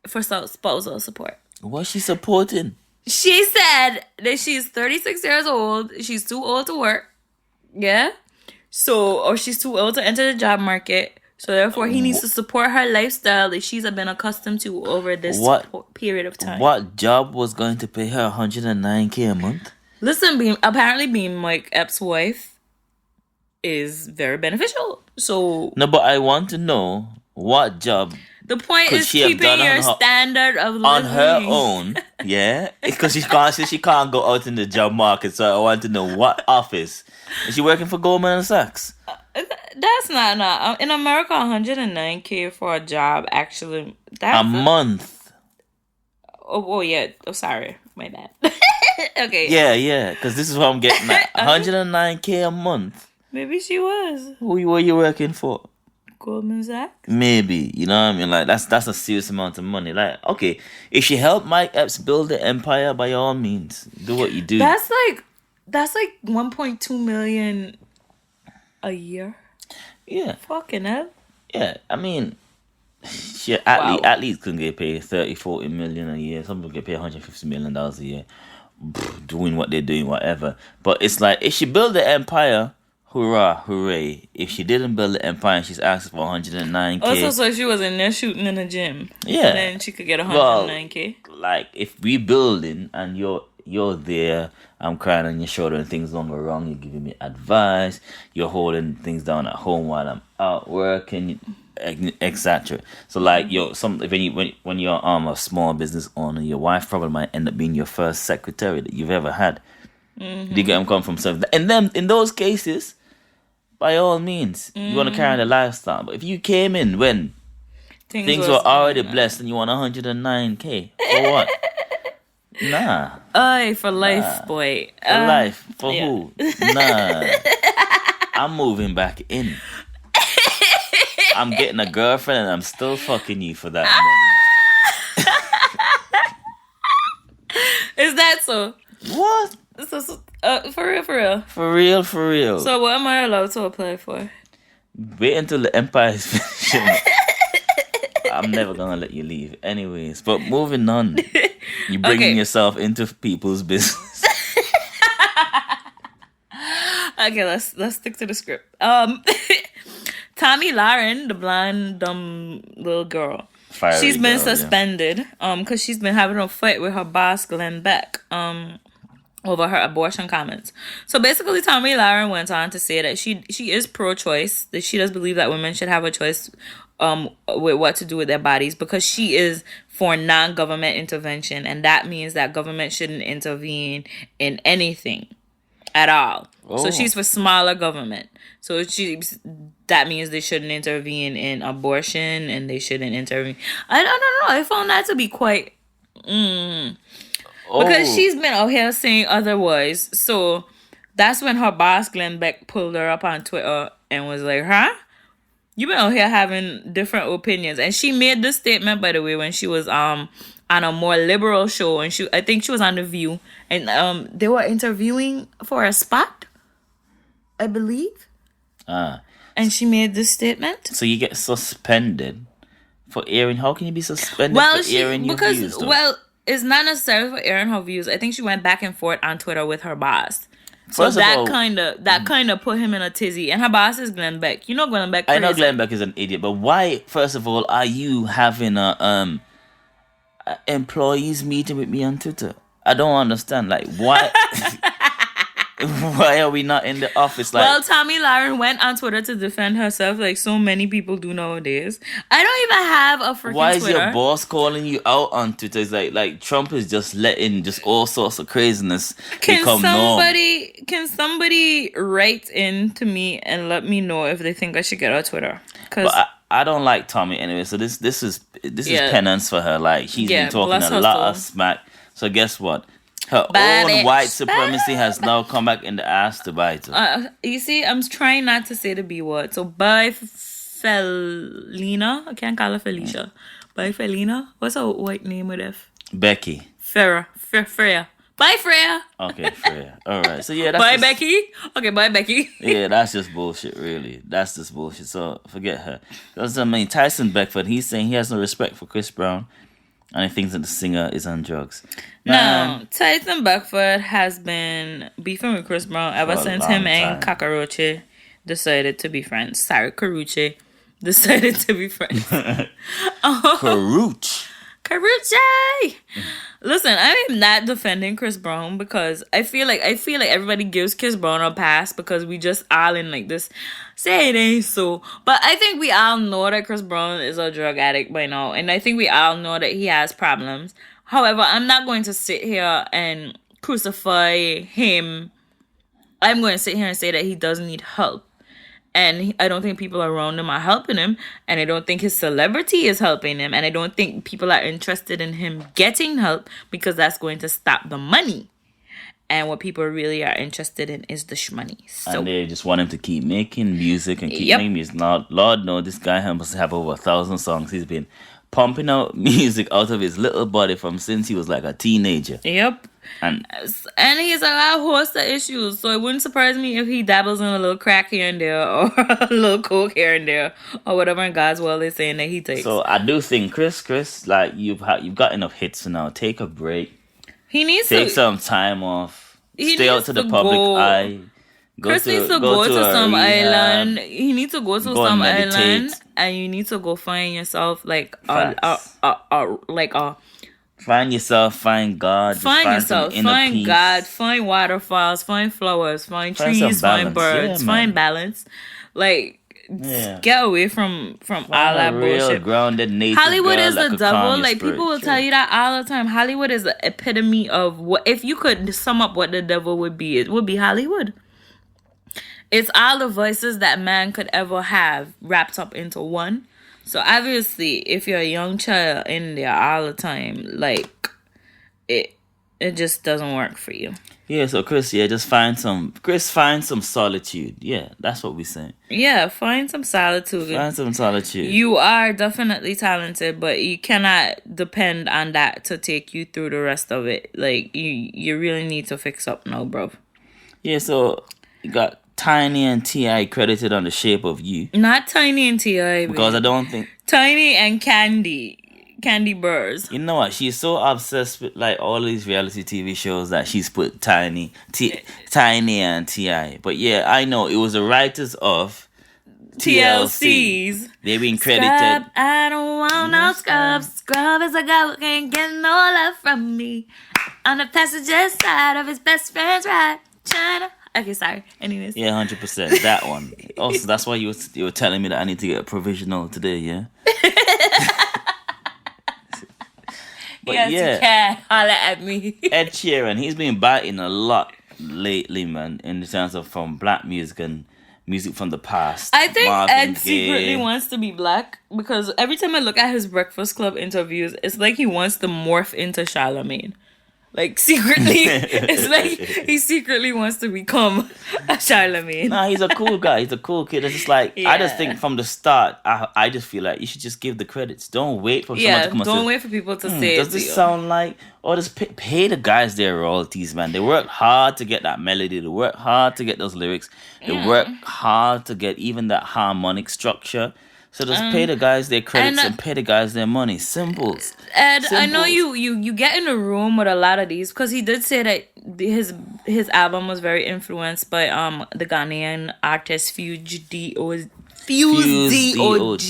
for spousal support. What's she supporting? She said that she's 36 years old. She's too old to work. Yeah? Or she's too old to enter the job market. So therefore, he needs to support her lifestyle that she's been accustomed to over this period of time. What job was going to pay her $109K a month? Listen, apparently being Mike Epps' wife is very beneficial. So no, but I want to know what job. The point is keeping your standard of living on her own. Yeah, because she can't go out in the job market. So I want to know what office is she working for? Goldman Sachs. That's not in America. $109K for a job, actually. That's a month. Oh yeah. Oh, sorry, my bad. Okay. Yeah. Because this is what I'm getting at. $109K a month. Maybe she was. Who were you working for? Goldman Sachs. Maybe, you know what I mean. Like that's a serious amount of money. Like, okay, if she helped Mike Epps build the empire, by all means, do what you do. That's like $1.2 million a year. Yeah. Fucking hell. Yeah, I mean, shit, athletes can get paid 30, 40 million a year. Some people get paid $150 million a year doing what they're doing, whatever. But it's like, if she built the empire, hurrah, hooray. If she didn't build the empire and she's asking for 109K. Also, so she was in there shooting in the gym. Yeah. And then she could get 109K. Well, like, if we building and you're there, I'm crying on your shoulder and things don't go wrong, you're giving me advice, you're holding things down at home while I'm out working, etc. So like when you're a small business owner, your wife probably might end up being your first secretary that you've ever had. Mm-hmm. You get them come from something. And then in those cases, by all means, you want to carry the lifestyle. But if you came in when things were already blessed and you want 109K, for what? Nah. Aye, for life, boy. For life? For who? Nah. I'm moving back in. I'm getting a girlfriend and I'm still fucking you for that money. Is that so? What? For real? For real. So what am I allowed to apply for? Wait until the empire is finished. I'm never gonna let you leave. Anyways, but moving on. You're bringing yourself into people's business. Okay, let's stick to the script. Tommy Lauren, the blonde, dumb little girl, she's been suspended because she's been having a fight with her boss, Glenn Beck, over her abortion comments. So basically, Tommy Lauren went on to say that she is pro-choice, that she does believe that women should have a choice with what to do with their bodies, because she is for non-government intervention, and that means that government shouldn't intervene in anything at all. So she's for smaller government. So that means they shouldn't intervene in abortion, and they shouldn't intervene. I don't know. I found that to be quite because she's been out here saying otherwise. So that's when her boss Glenn Beck pulled her up on Twitter and was like, "Huh? You've been out here having different opinions." And she made this statement, by the way, when she was on a more liberal show, and I think she was on The View, and they were interviewing for a spot, I believe. And she made this statement. So you get suspended for airing. How can you be suspended for airing your views? Well, it's not necessarily for airing her views. I think she went back and forth on Twitter with her boss. So that kind of put him in a tizzy. And her boss is Glenn Beck. You know Glenn Beck. I know Glenn Beck is an idiot, but why, first of all, are you having a employees meeting with me on Twitter? I don't understand. Like, why? Why are we not in the office? Like, well, Tommy Lauren went on Twitter to defend herself, like so many people do nowadays. I don't even have a freaking why is Twitter. Your boss calling you out on Twitter? It's like Trump is just letting just all sorts of craziness become norm. Can somebody write in to me and let me know if they think I should get a Twitter? But I don't like Tommy anyway. So this is penance for her. Like, she's been talking a lot of smack. So guess what? Her own white supremacy has now come back in the ass to bite her. You see, I'm trying not to say the B word. So, bye, Felina. I can't call her Felicia. Bye, Felina. What's her white name with F? Becky. Freya. Bye, Freya. Okay, Freya. All right. So, yeah, bye, Becky. Okay, bye, Becky. Yeah, that's just bullshit, really. That's just bullshit. So, forget her. That's, Tyson Beckford, he's saying he has no respect for Chris Brown, and he thinks that the singer is on drugs. No, Tyson Beckford has been beefing with Chris Brown ever since him and Kakaroche decided to be friends. Sorry, Karuche decided to be friends. Karuche. Listen, I am not defending Chris Brown because I feel like everybody gives Chris Brown a pass because we just all in like this. Say it ain't so. But I think we all know that Chris Brown is a drug addict by now. And I think we all know that he has problems. However, I'm not going to sit here and crucify him. I'm going to sit here and say that he does need help. And I don't think people around him are helping him. And I don't think his celebrity is helping him. And I don't think people are interested in him getting help because that's going to stop the money. And what people really are interested in is the shmoney. So, and they just want him to keep making music and keep making music. Now, Lord knows this guy must have over 1,000 songs. He's been pumping out music out of his little body from since he was like a teenager. Yep. And he's a host of issues, so it wouldn't surprise me if he dabbles in a little crack here and there, or a little coke here and there, or whatever in God's will is saying that he takes. So I do think, Chris, like you've got enough hits for now. Take a break. He needs to take some time off. Stay out to the public eye. Chris needs to go to some island. He needs to go to some island, and you need to go find yourself Find yourself, find God. Find God, find waterfalls, find flowers, find trees, find birds, find balance. Get away from all that bullshit. Grounded native Hollywood is the devil. Like, spirit. people will tell you that all the time. Hollywood is the epitome of what, if you could sum up what the devil would be, it would be Hollywood. It's all the voices that man could ever have wrapped up into one. So obviously, if you're a young child in there all the time, like, it just doesn't work for you. Yeah, so Chris, just find some solitude. Yeah, that's what we're saying. Yeah, find some solitude. Find some solitude. You are definitely talented, but you cannot depend on that to take you through the rest of it. Like, you really need to fix up now, bro. Yeah, so you got Tiny and T.I. credited on The Shape of You. Not Tiny and T.I. Because I don't think... Tiny and Candy Burrs. You know what? She's so obsessed with like all these reality TV shows that she's put Tiny and T.I. But yeah, I know it was the writers of TLC's. They've been credited. Scrub, I don't want no scrub. Scrub is a guy who can't get no love from me. On the passenger side of his best friend's ride. China. Okay, sorry. Anyways. Yeah, 100%. That one. Also, that's why you were telling me that I need to get a provisional today, yeah? But yes, you can. Holler at me. Ed Sheeran, he's been biting a lot lately, man, in the terms of from black music and music from the past. I think Ed secretly wants to be black, because every time I look at his Breakfast Club interviews, it's like he wants to morph into Charlamagne. Like, secretly, it's like he secretly wants to become a Charlamagne. Nah, he's a cool guy. He's a cool kid. It's just like, I just think from the start, I just feel like you should just give the credits. Don't wait for someone to come and say, don't wait for people to say does this sound like... Or just pay the guys their royalties, man. They work hard to get that melody. They work hard to get those lyrics. They work hard to get even that harmonic structure. So just pay the guys their credits and pay the guys their money. Simples. Ed, I know you get in the room with a lot of these, because he did say that his album was very influenced by the Ghanaian artist Fuse DOG.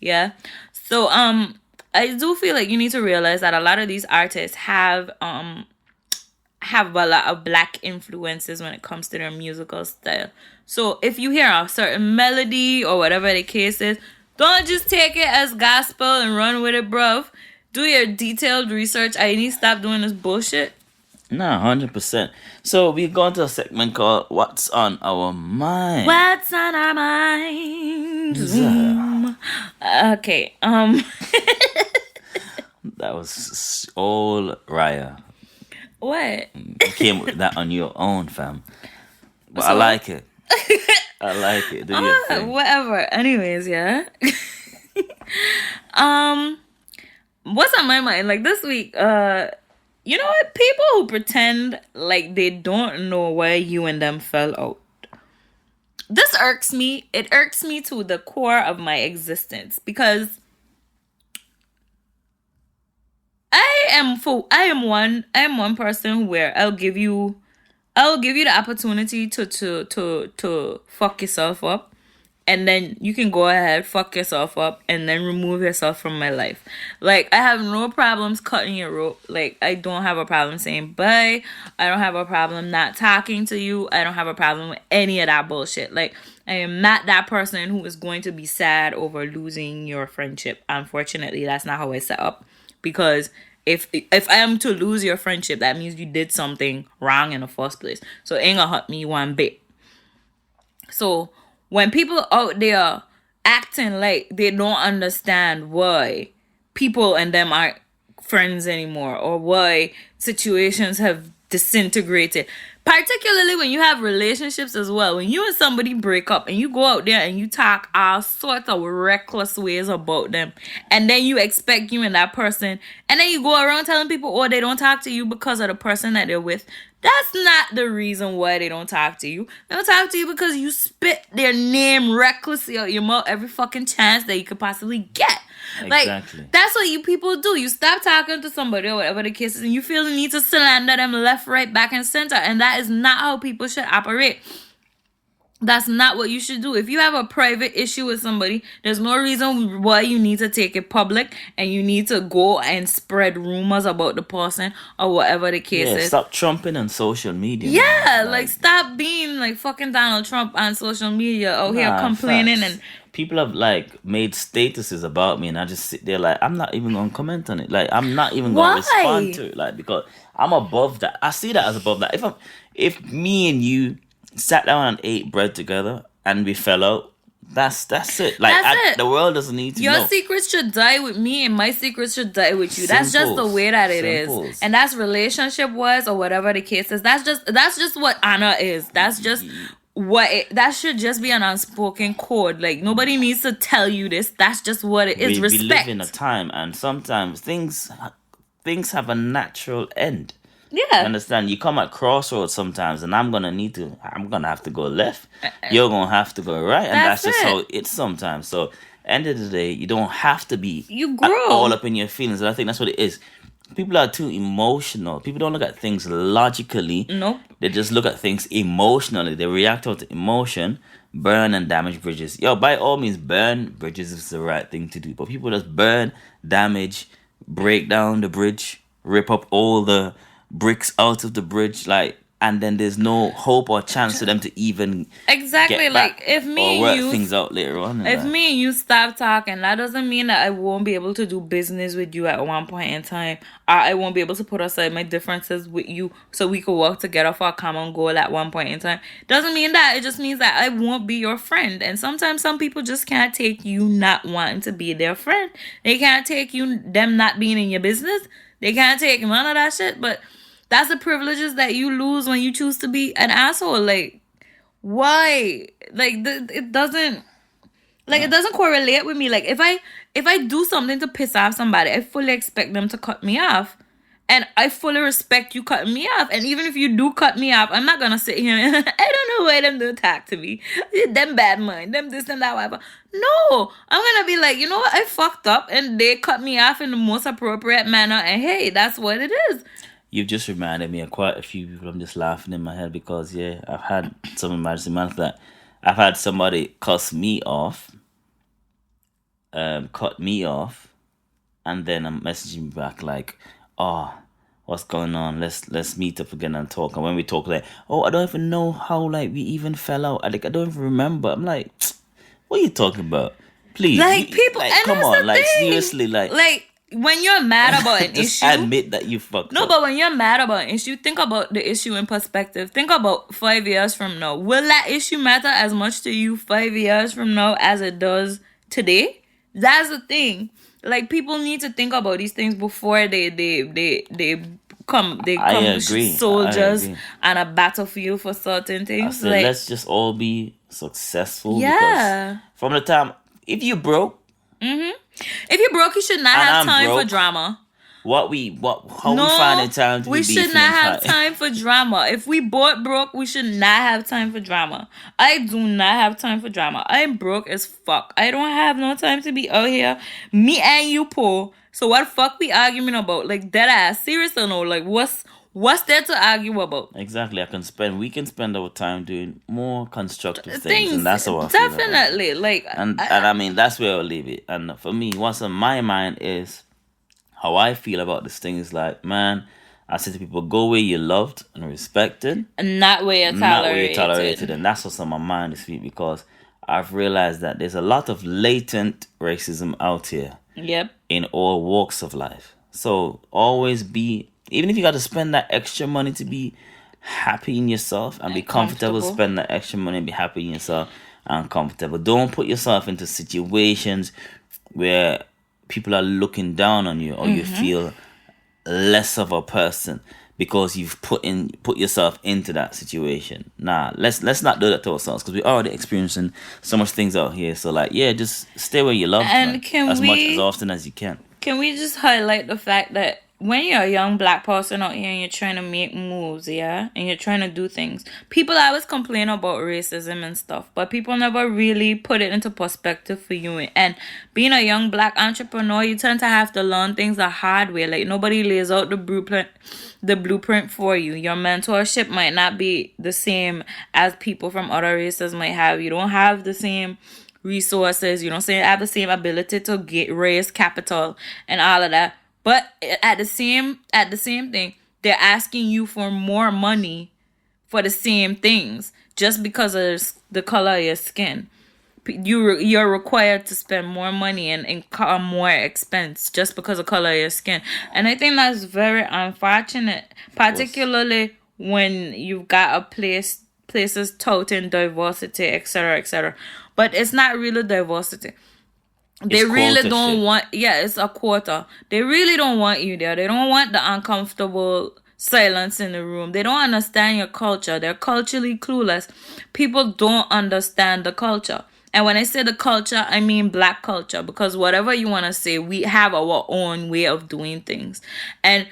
Yeah. So I do feel like you need to realize that a lot of these artists have a lot of black influences when it comes to their musical style. So if you hear a certain melody or whatever the case is, don't just take it as gospel and run with it, bruv. Do your detailed research. I need to stop doing this bullshit. Nah, 100%. So we're going to a segment called What's on Our Mind. What's on our minds? Okay. That was all Riah. What? You came with that on your own, fam. But I like it. I like it. Do your thing. Whatever. Anyways, yeah. What's on my mind? Like, this week, you know what? People who pretend like they don't know why you and them fell out. This irks me. It irks me to the core of my existence, because I am one person where I'll give you the opportunity to fuck yourself up, and then you can go ahead, fuck yourself up, and then remove yourself from my life. Like, I have no problems cutting your rope. Like, I don't have a problem saying bye. I don't have a problem not talking to you. I don't have a problem with any of that bullshit. Like, I am not that person who is going to be sad over losing your friendship. Unfortunately, that's not how I set up. Because if I am to lose your friendship, that means you did something wrong in the first place. So it ain't gonna hurt me one bit. So when people out there acting like they don't understand why people and them aren't friends anymore, or why situations have disintegrated, particularly when you have relationships as well. When you and somebody break up and you go out there and you talk all sorts of reckless ways about them, and then you expect you and that person, and then you go around telling people, oh, they don't talk to you because of the person that they're with. That's not the reason why they don't talk to you. They don't talk to you because you spit their name recklessly out your mouth every fucking chance that you could possibly get. Exactly. Like, that's what you people do. You stop talking to somebody or whatever the case is, and you feel the need to slander them left, right, back, and center. And that is not how people should operate. That's not what you should do. If you have a private issue with somebody, there's no reason why you need to take it public and you need to go and spread rumors about the person or whatever the case is. Stop trumping on social media. Yeah, like stop being like fucking Donald Trump on social media out here complaining facts. And people have like made statuses about me and I just sit there like I'm not even gonna comment on it. Like I'm not even gonna respond to it. Like because I'm above that. I see that as above that. If me and you sat down and ate bread together and we fell out, that's it. Like it. The world doesn't need to know. Your secrets should die with me and my secrets should die with you. That's just the way that it is. And that's relationship wise or whatever the case is. That's just what honor is. That's just that should just be an unspoken code. Like nobody needs to tell you this. That's just what it is. Respect. We live in a time and sometimes things have a natural end. Yeah. Understand? You come at crossroads sometimes and I'm gonna have to go left. You're gonna have to go right. And that's just how it's sometimes. So end of the day, you don't have to be all up in your feelings. And I think that's what it is. People are too emotional. People don't look at things logically. Nope. They just look at things emotionally. They react out to emotion, burn and damage bridges. Yo, by all means, burn bridges is the right thing to do. But people just burn, damage, break down the bridge, rip up all the bricks out of the bridge, like, and then there's no hope or chance for them to even get back if me or work and you things out later on. If me and you stop talking, that doesn't mean that I won't be able to do business with you at one point in time. I won't be able to put aside my differences with you so we could work together for a common goal at one point in time. Doesn't mean that. It just means that I won't be your friend. And sometimes some people just can't take you not wanting to be their friend. They can't take them not being in your business. They can't take none of that shit. But that's the privileges that you lose when you choose to be an asshole. Like, why? Like, it doesn't correlate with me. Like, if I do something to piss off somebody, I fully expect them to cut me off. And I fully respect you cutting me off. And even if you do cut me off, I'm not going to sit here and I don't know why them do talk to me. Them bad mind, them this and that, whatever. No, I'm going to be like, you know what? I fucked up and they cut me off in the most appropriate manner. And hey, that's what it is. You've just reminded me of quite a few people. I'm just laughing in my head because, I've had some emergency months that I've had somebody cuss me off, cut me off, and then I'm messaging me back like, oh, what's going on? Let's meet up again and talk. And when we talk, like, oh, I don't even know how like we even fell out. I don't even remember. I'm like, what are you talking about? Please, like people, like, and come on, like thing. seriously, like. When you're mad about an just issue, admit that you fucked up. No, but when you're mad about an issue, think about the issue in perspective. Think about 5 years from now. Will that issue matter as much to you 5 years from now as it does today? That's the thing. Like, people need to think about these things before they come soldiers on a battlefield for certain things. Like, let's just all be successful. Yeah. Because from the time, if you broke. Mm-hmm. If you're broke, you should not have time for drama. How we finding time to be beefing? We should not have time for drama. If we both broke, we should not have time for drama. I do not have time for drama. I'm broke as fuck. I don't have no time to be out here. Me and you poor. So what the fuck we arguing about? Like, dead ass. Serious or no? Like, what's there to argue about? Exactly. We can spend our time doing more constructive things, and that's how I feel. Definitely. Like, and I mean, that's where I'll leave it. And for me, what's on my mind is how I feel about this thing is like, man, I say to people, go where you're loved and respected, and not where you're tolerated. And that's what's on my mind this week, because I've realized that there's a lot of latent racism out here. Yep. In all walks of life. So always be. Even if you got to spend that extra money to be happy in yourself and be comfortable, spend that extra money and be happy in yourself and comfortable. Don't put yourself into situations where people are looking down on you or you feel less of a person. because you've put yourself into that situation. Nah, let's not do that to ourselves, because we're already experiencing so much things out here. So like, yeah, just stay where you love, and man, much as often as you can. Can we just highlight the fact that when you're a young black person out here and you're trying to make moves, yeah, and you're trying to do things, people always complain about racism and stuff, but people never really put it into perspective for you. And being a young black entrepreneur, you tend to have to learn things the hard way. Like, nobody lays out the blueprint for you. Your mentorship might not be the same as people from other races might have. You don't have the same resources. You don't have the same ability to raise capital and all of that. But at the same thing, they're asking you for more money for the same things just because of the color of your skin. You're required to spend more money and incur more expense just because of color of your skin. And I think that's very unfortunate, particularly when you've got places touting diversity, etc., etc. But it's not really diversity. They really don't want, it's a quota. They really don't want you there. They don't want the uncomfortable silence in the room. They don't understand your culture. They're culturally clueless. People don't understand the culture. And when I say the culture, I mean black culture, because whatever you want to say, we have our own way of doing things. And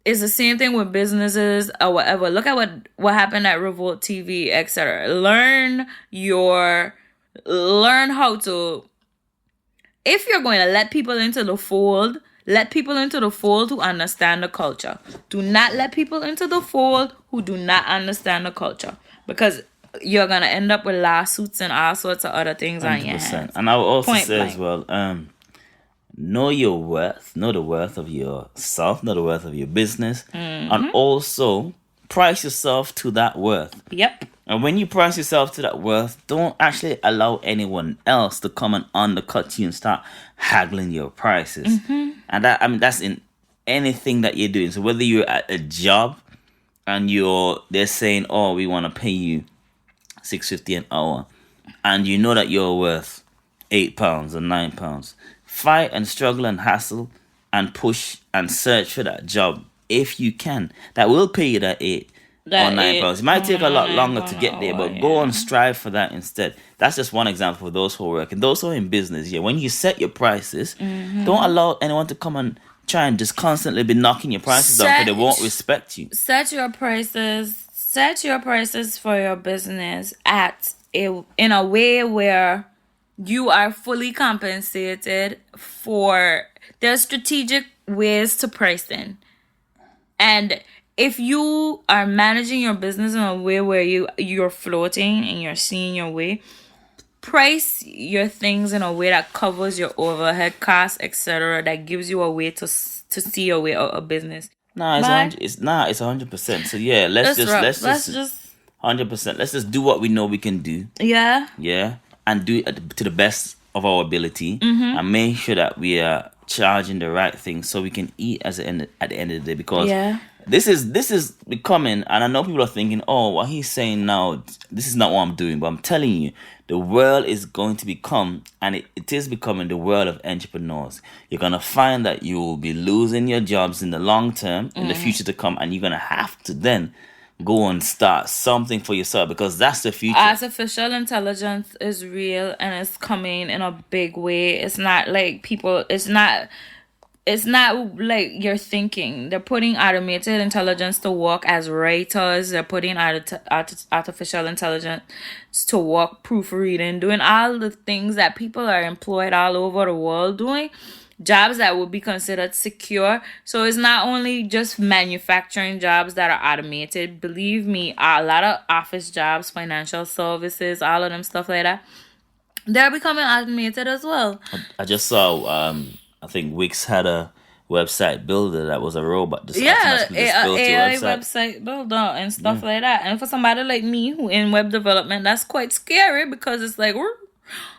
it's the same thing with businesses or whatever. Look at what happened at Revolt TV, etc. Learn how to... If you're going to let people into the fold, let people into the fold who understand the culture. Do not let people into the fold who do not understand the culture, because you're going to end up with lawsuits and all sorts of other things 100%. On your hands. And I will also say as well, know your worth. Know the worth of yourself. Know the worth of your business. Mm-hmm. And also price yourself to that worth. Yep. And when you price yourself to that worth, don't actually allow anyone else to come and undercut you and start haggling your prices. Mm-hmm. And that's in anything that you're doing. So whether you're at a job and they're saying, oh, we want to pay you $6.50 an hour, and you know that you're worth £8 or £9, fight and struggle and hassle and push and search for that job if you can. That will pay you that £8 or £9. It might take a lot longer to get there, but go and strive for that instead. That's just one example for those who work. And those who are in business, when you set your prices, don't allow anyone to come and try and just constantly be knocking your prices down, because they won't respect you. Set your prices for your business in a way where you are fully compensated for. There's strategic ways to price in. And if you are managing your business in a way where you're floating and you're seeing your way, price your things in a way that covers your overhead costs, etc., that gives you a way to see your way out of business. It's 100%. So yeah, let's just 100%. Let's just do what we know we can do. Yeah. Yeah, and do it to the best of our ability, and make sure that we are charging the right thing so we can eat at the end of the day. Because this is becoming, and I know people are thinking, oh, what he's saying now, this is not what I'm doing. But I'm telling you, the world is going to become, and it is becoming, the world of entrepreneurs. You're going to find that you will be losing your jobs in the long term, in the future to come, and you're going to have to then go and start something for yourself, because that's the future. Artificial intelligence is real, and it's coming in a big way. It's not like it's not like you're thinking. They're putting automated intelligence to work as writers. They're putting artificial intelligence to work proofreading, doing all the things that people are employed all over the world doing. Jobs that would be considered secure. So it's not only just manufacturing jobs that are automated. Believe me, a lot of office jobs, financial services, all of them stuff like that, they're becoming automated as well. I just saw, I think Wix had a website builder that was a robot. AI website builder and stuff like that. And for somebody like me who in web development, that's quite scary, because it's like,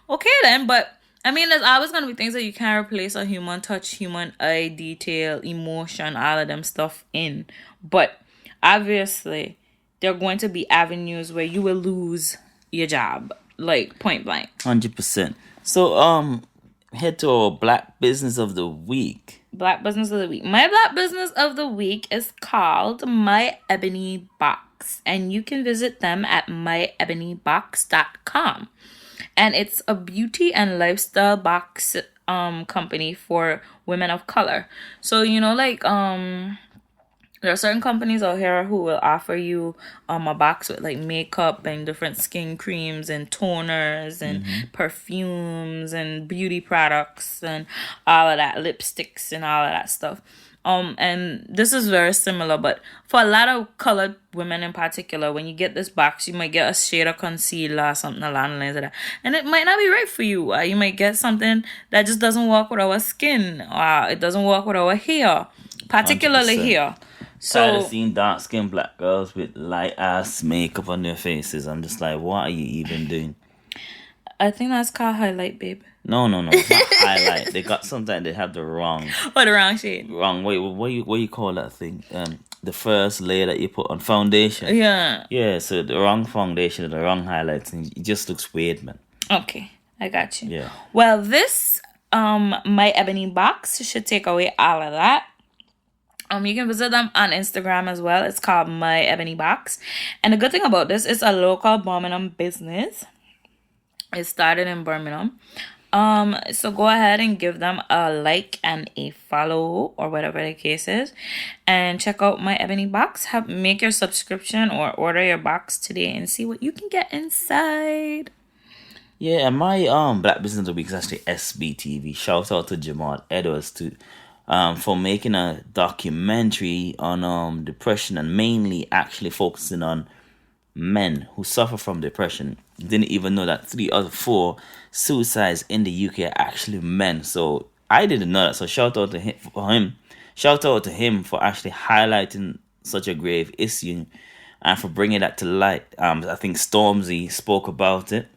okay then, but I mean, there's always going to be things that you can't replace: a human touch, human eye, detail, emotion, all of them stuff in. But obviously, there are going to be avenues where you will lose your job, like point blank. 100%. So, head to our Black Business of the Week. Black business of the week. My black business of the week is called My Ebony Box, and you can visit them at myebonybox.com. And it's a beauty and lifestyle box company for women of color. So, there are certain companies out here who will offer you a box with like makeup and different skin creams and toners and perfumes and beauty products and all of that, lipsticks and all of that stuff. And this is very similar, but for a lot of colored women in particular, when you get this box, you might get a shade of concealer or something along the lines of that. And it might not be right for you. You might get something that just doesn't work with our skin, or it doesn't work with our hair, particularly 100%. hair. So I've seen dark-skinned black girls with light-ass makeup on their faces. I'm just like, what are you even doing? I think that's called highlight, babe. No, it's not highlight. They got something. They have the wrong. Or the wrong shade. Wrong. Wait, what you call that thing? The first layer that you put on foundation. Yeah. Yeah. So the wrong foundation, the wrong highlights, and it just looks weird, man. Okay, I got you. Yeah. Well, this My Ebony Box should take away all of that. You can visit them on Instagram as well. It's called My Ebony Box. And the good thing about this, it's a local Birmingham business. It started in Birmingham. So go ahead and give them a like and a follow or whatever the case is. And check out My Ebony Box. Make your subscription or order your box today and see what you can get inside. Yeah, and my Black Business of the Week is actually SBTV. Shout out to Jamal Edwards for making a documentary on depression, and mainly actually focusing on men who suffer from depression. Didn't even know that 3 out of 4 suicides in the UK are actually men. So I didn't know that. So shout out to him for actually highlighting such a grave issue and for bringing that to light. I think Stormzy spoke about it.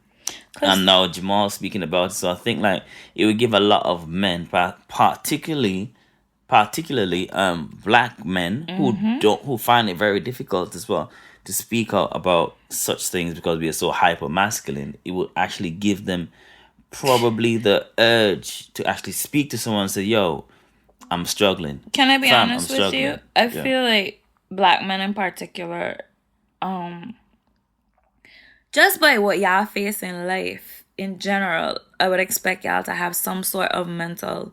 And now Jamal speaking about it. So I think like it would give a lot of men, particularly black men who find it very difficult as well to speak out about such things because we are so hyper masculine. It would actually give them probably the urge to actually speak to someone and say, yo, I'm struggling. Can I be honest with you? I feel like black men in particular, just by what y'all face in life in general, I would expect y'all to have some sort of mental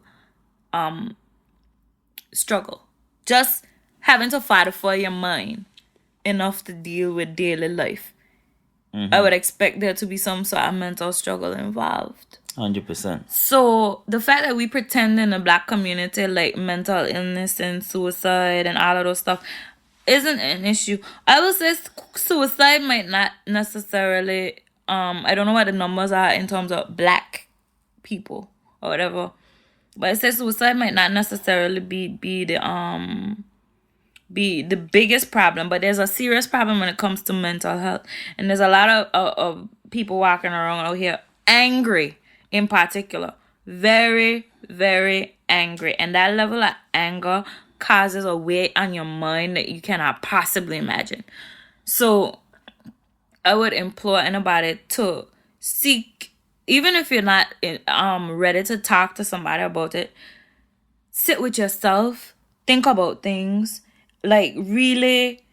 struggle. Just having to fight for your mind enough to deal with daily life. I would expect there to be some sort of mental struggle involved. 100%. So the fact that we pretend in the black community like mental illness and suicide and all of those stuff isn't an issue. I will say suicide might not necessarily, I don't know what the numbers are in terms of black people or whatever, but I say suicide might not necessarily be the biggest problem, but there's a serious problem when it comes to mental health. And there's a lot of people walking around out here angry in particular. Very, very angry. And that level of anger causes a weight on your mind that you cannot possibly imagine. So I would implore anybody to seek, even if you're not ready to talk to somebody about it, sit with yourself, think about things, like really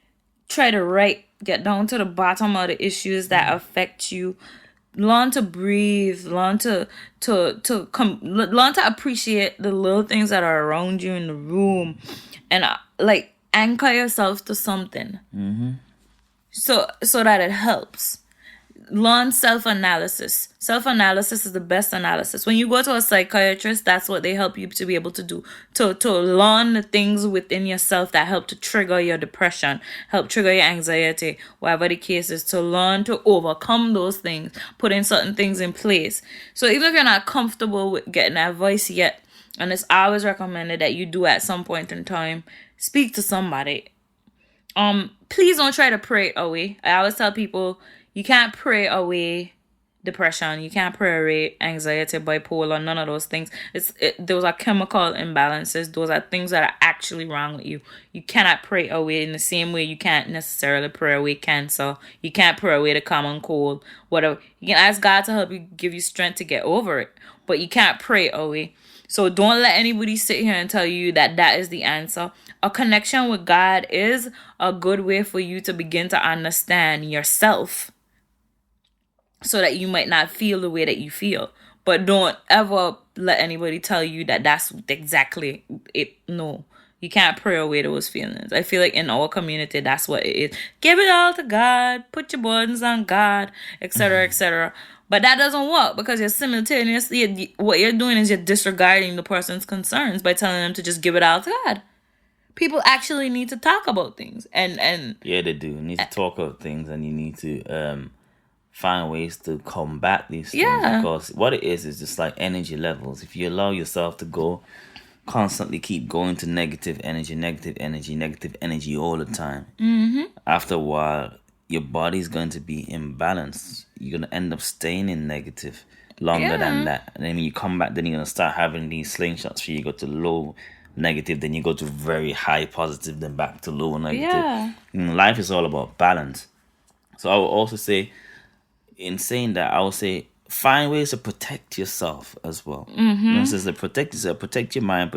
try to get down to the bottom of the issues that affect you. Learn to breathe, learn to appreciate the little things that are around you in the room, and like anchor yourself to something, so that it helps. Learn self-analysis. Self-analysis is the best analysis. When you go to a psychiatrist, that's what they help you to be able to do. To learn the things within yourself that help to trigger your depression, help trigger your anxiety, whatever the case is, to learn to overcome those things, putting certain things in place. So even if you're not comfortable with getting advice yet, and it's always recommended that you do at some point in time, speak to somebody. Please don't try to pray it away. I always tell people, you can't pray away depression. You can't pray away anxiety, bipolar, none of those things. Those are chemical imbalances. Those are things that are actually wrong with you. You cannot pray away in the same way you can't necessarily pray away cancer. You can't pray away the common cold, whatever. You can ask God to help you, give you strength to get over it, but you can't pray away. So don't let anybody sit here and tell you that that is the answer. A connection with God is a good way for you to begin to understand yourself so that you might not feel the way that you feel. But don't ever let anybody tell you that that's exactly it. No, you can't pray away those feelings. I feel like in our community, that's what it is. Give it all to God. Put your burdens on God, etc., etc. But that doesn't work because you're simultaneously, what you're doing is you're disregarding the person's concerns by telling them to just give it all to God. People actually need to talk about things. And yeah, they do. You need to talk about things, and you need to find ways to combat these things. Yeah. Because what it is just like energy levels. If you allow yourself to constantly keep going to negative energy all the time, after a while, your body's going to be imbalanced. You're going to end up staying in negative longer than that. And then when you come back, then you're going to start having these slingshots where you go to low negative, then you go to very high positive, then back to low negative. Yeah. And life is all about balance. So I would also say, in saying that, I would say find ways to protect yourself as well. Says to protect yourself, protect your mind,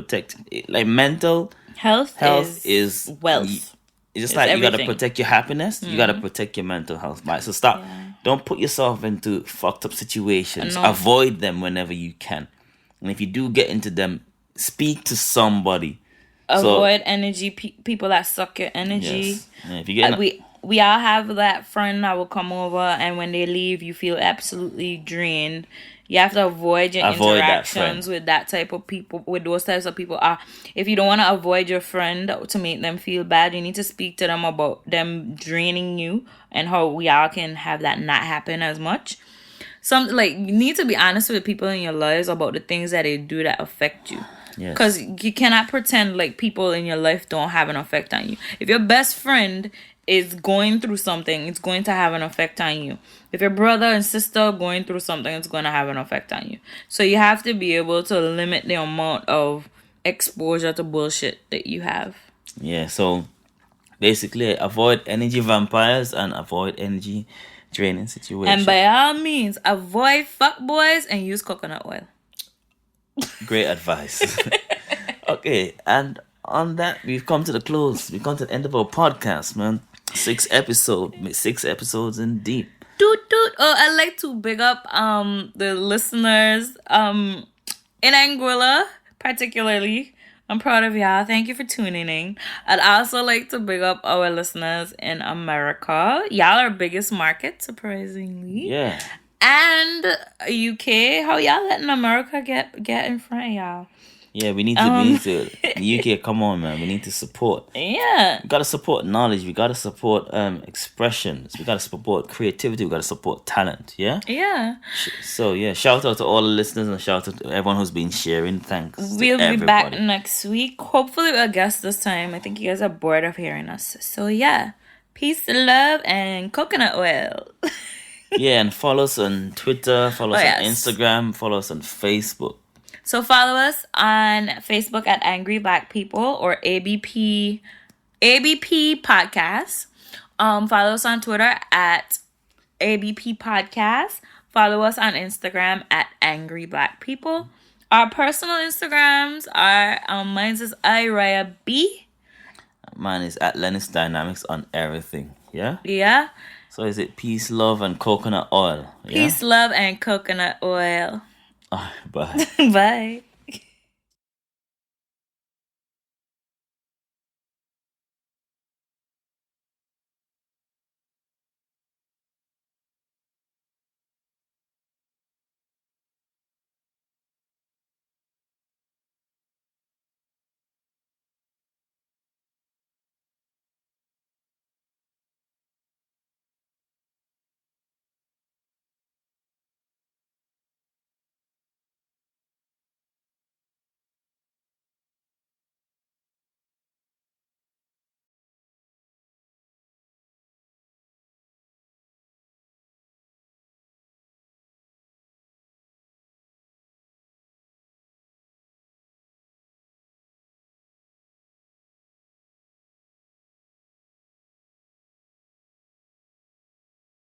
like mental health is wealth. It's just like everything. You gotta protect your happiness. You gotta protect your mental health. Right? So stop. Yeah. Don't put yourself into fucked up situations. Avoid them whenever you can. And if you do get into them, speak to somebody. Avoid energy people that suck your energy. Yes. Yeah, if you get we all have that friend that will come over, and when they leave, you feel absolutely drained. You have to avoid your interactions with that type of people, with those types of people. If you don't want to avoid your friend to make them feel bad, you need to speak to them about them draining you and how we all can have that not happen as much. You need to be honest with people in your lives about the things that they do that affect you. Because you cannot pretend like people in your life don't have an effect on you. If your best friend is going through something, it's going to have an effect on you. If your brother and sister are going through something, it's going to have an effect on you. So you have to be able to limit the amount of exposure to bullshit that you have. Yeah, so basically avoid energy vampires and avoid energy draining situations. And by all means, avoid fuckboys and use coconut oil. Great advice. Okay, and on that, we've come to the close. We've come to the end of our podcast, man. 6 episodes in deep. Doot. Oh, I'd like to big up the listeners in Anguilla, particularly. I'm proud of y'all. Thank you for tuning in. I'd also like to big up our listeners in America. Y'all are biggest market, surprisingly. Yeah. And UK. How y'all letting America get in front of y'all? Yeah, we need to. The UK, come on, man. We need to support. Yeah. We got to support knowledge. We got to support expressions. We got to support creativity. We got to support talent. Yeah? Yeah. So, yeah, shout out to all the listeners and shout out to everyone who's been sharing. Thanks. We'll be back next week. Hopefully with a guest this time. I think you guys are bored of hearing us. So, yeah. Peace, love, and coconut oil. Yeah, and follow us on Twitter. Follow us on Instagram. Follow us on Facebook. So follow us on Facebook at Angry Black People or ABP Podcast. Follow us on Twitter at ABP Podcast. Follow us on Instagram at Angry Black People. Our personal Instagrams are mine is Riah B. Mine is Atlantis Dynamics on everything. Yeah. Yeah. So is it peace, love, and coconut oil? Yeah? Peace, love, and coconut oil. Bye. Bye.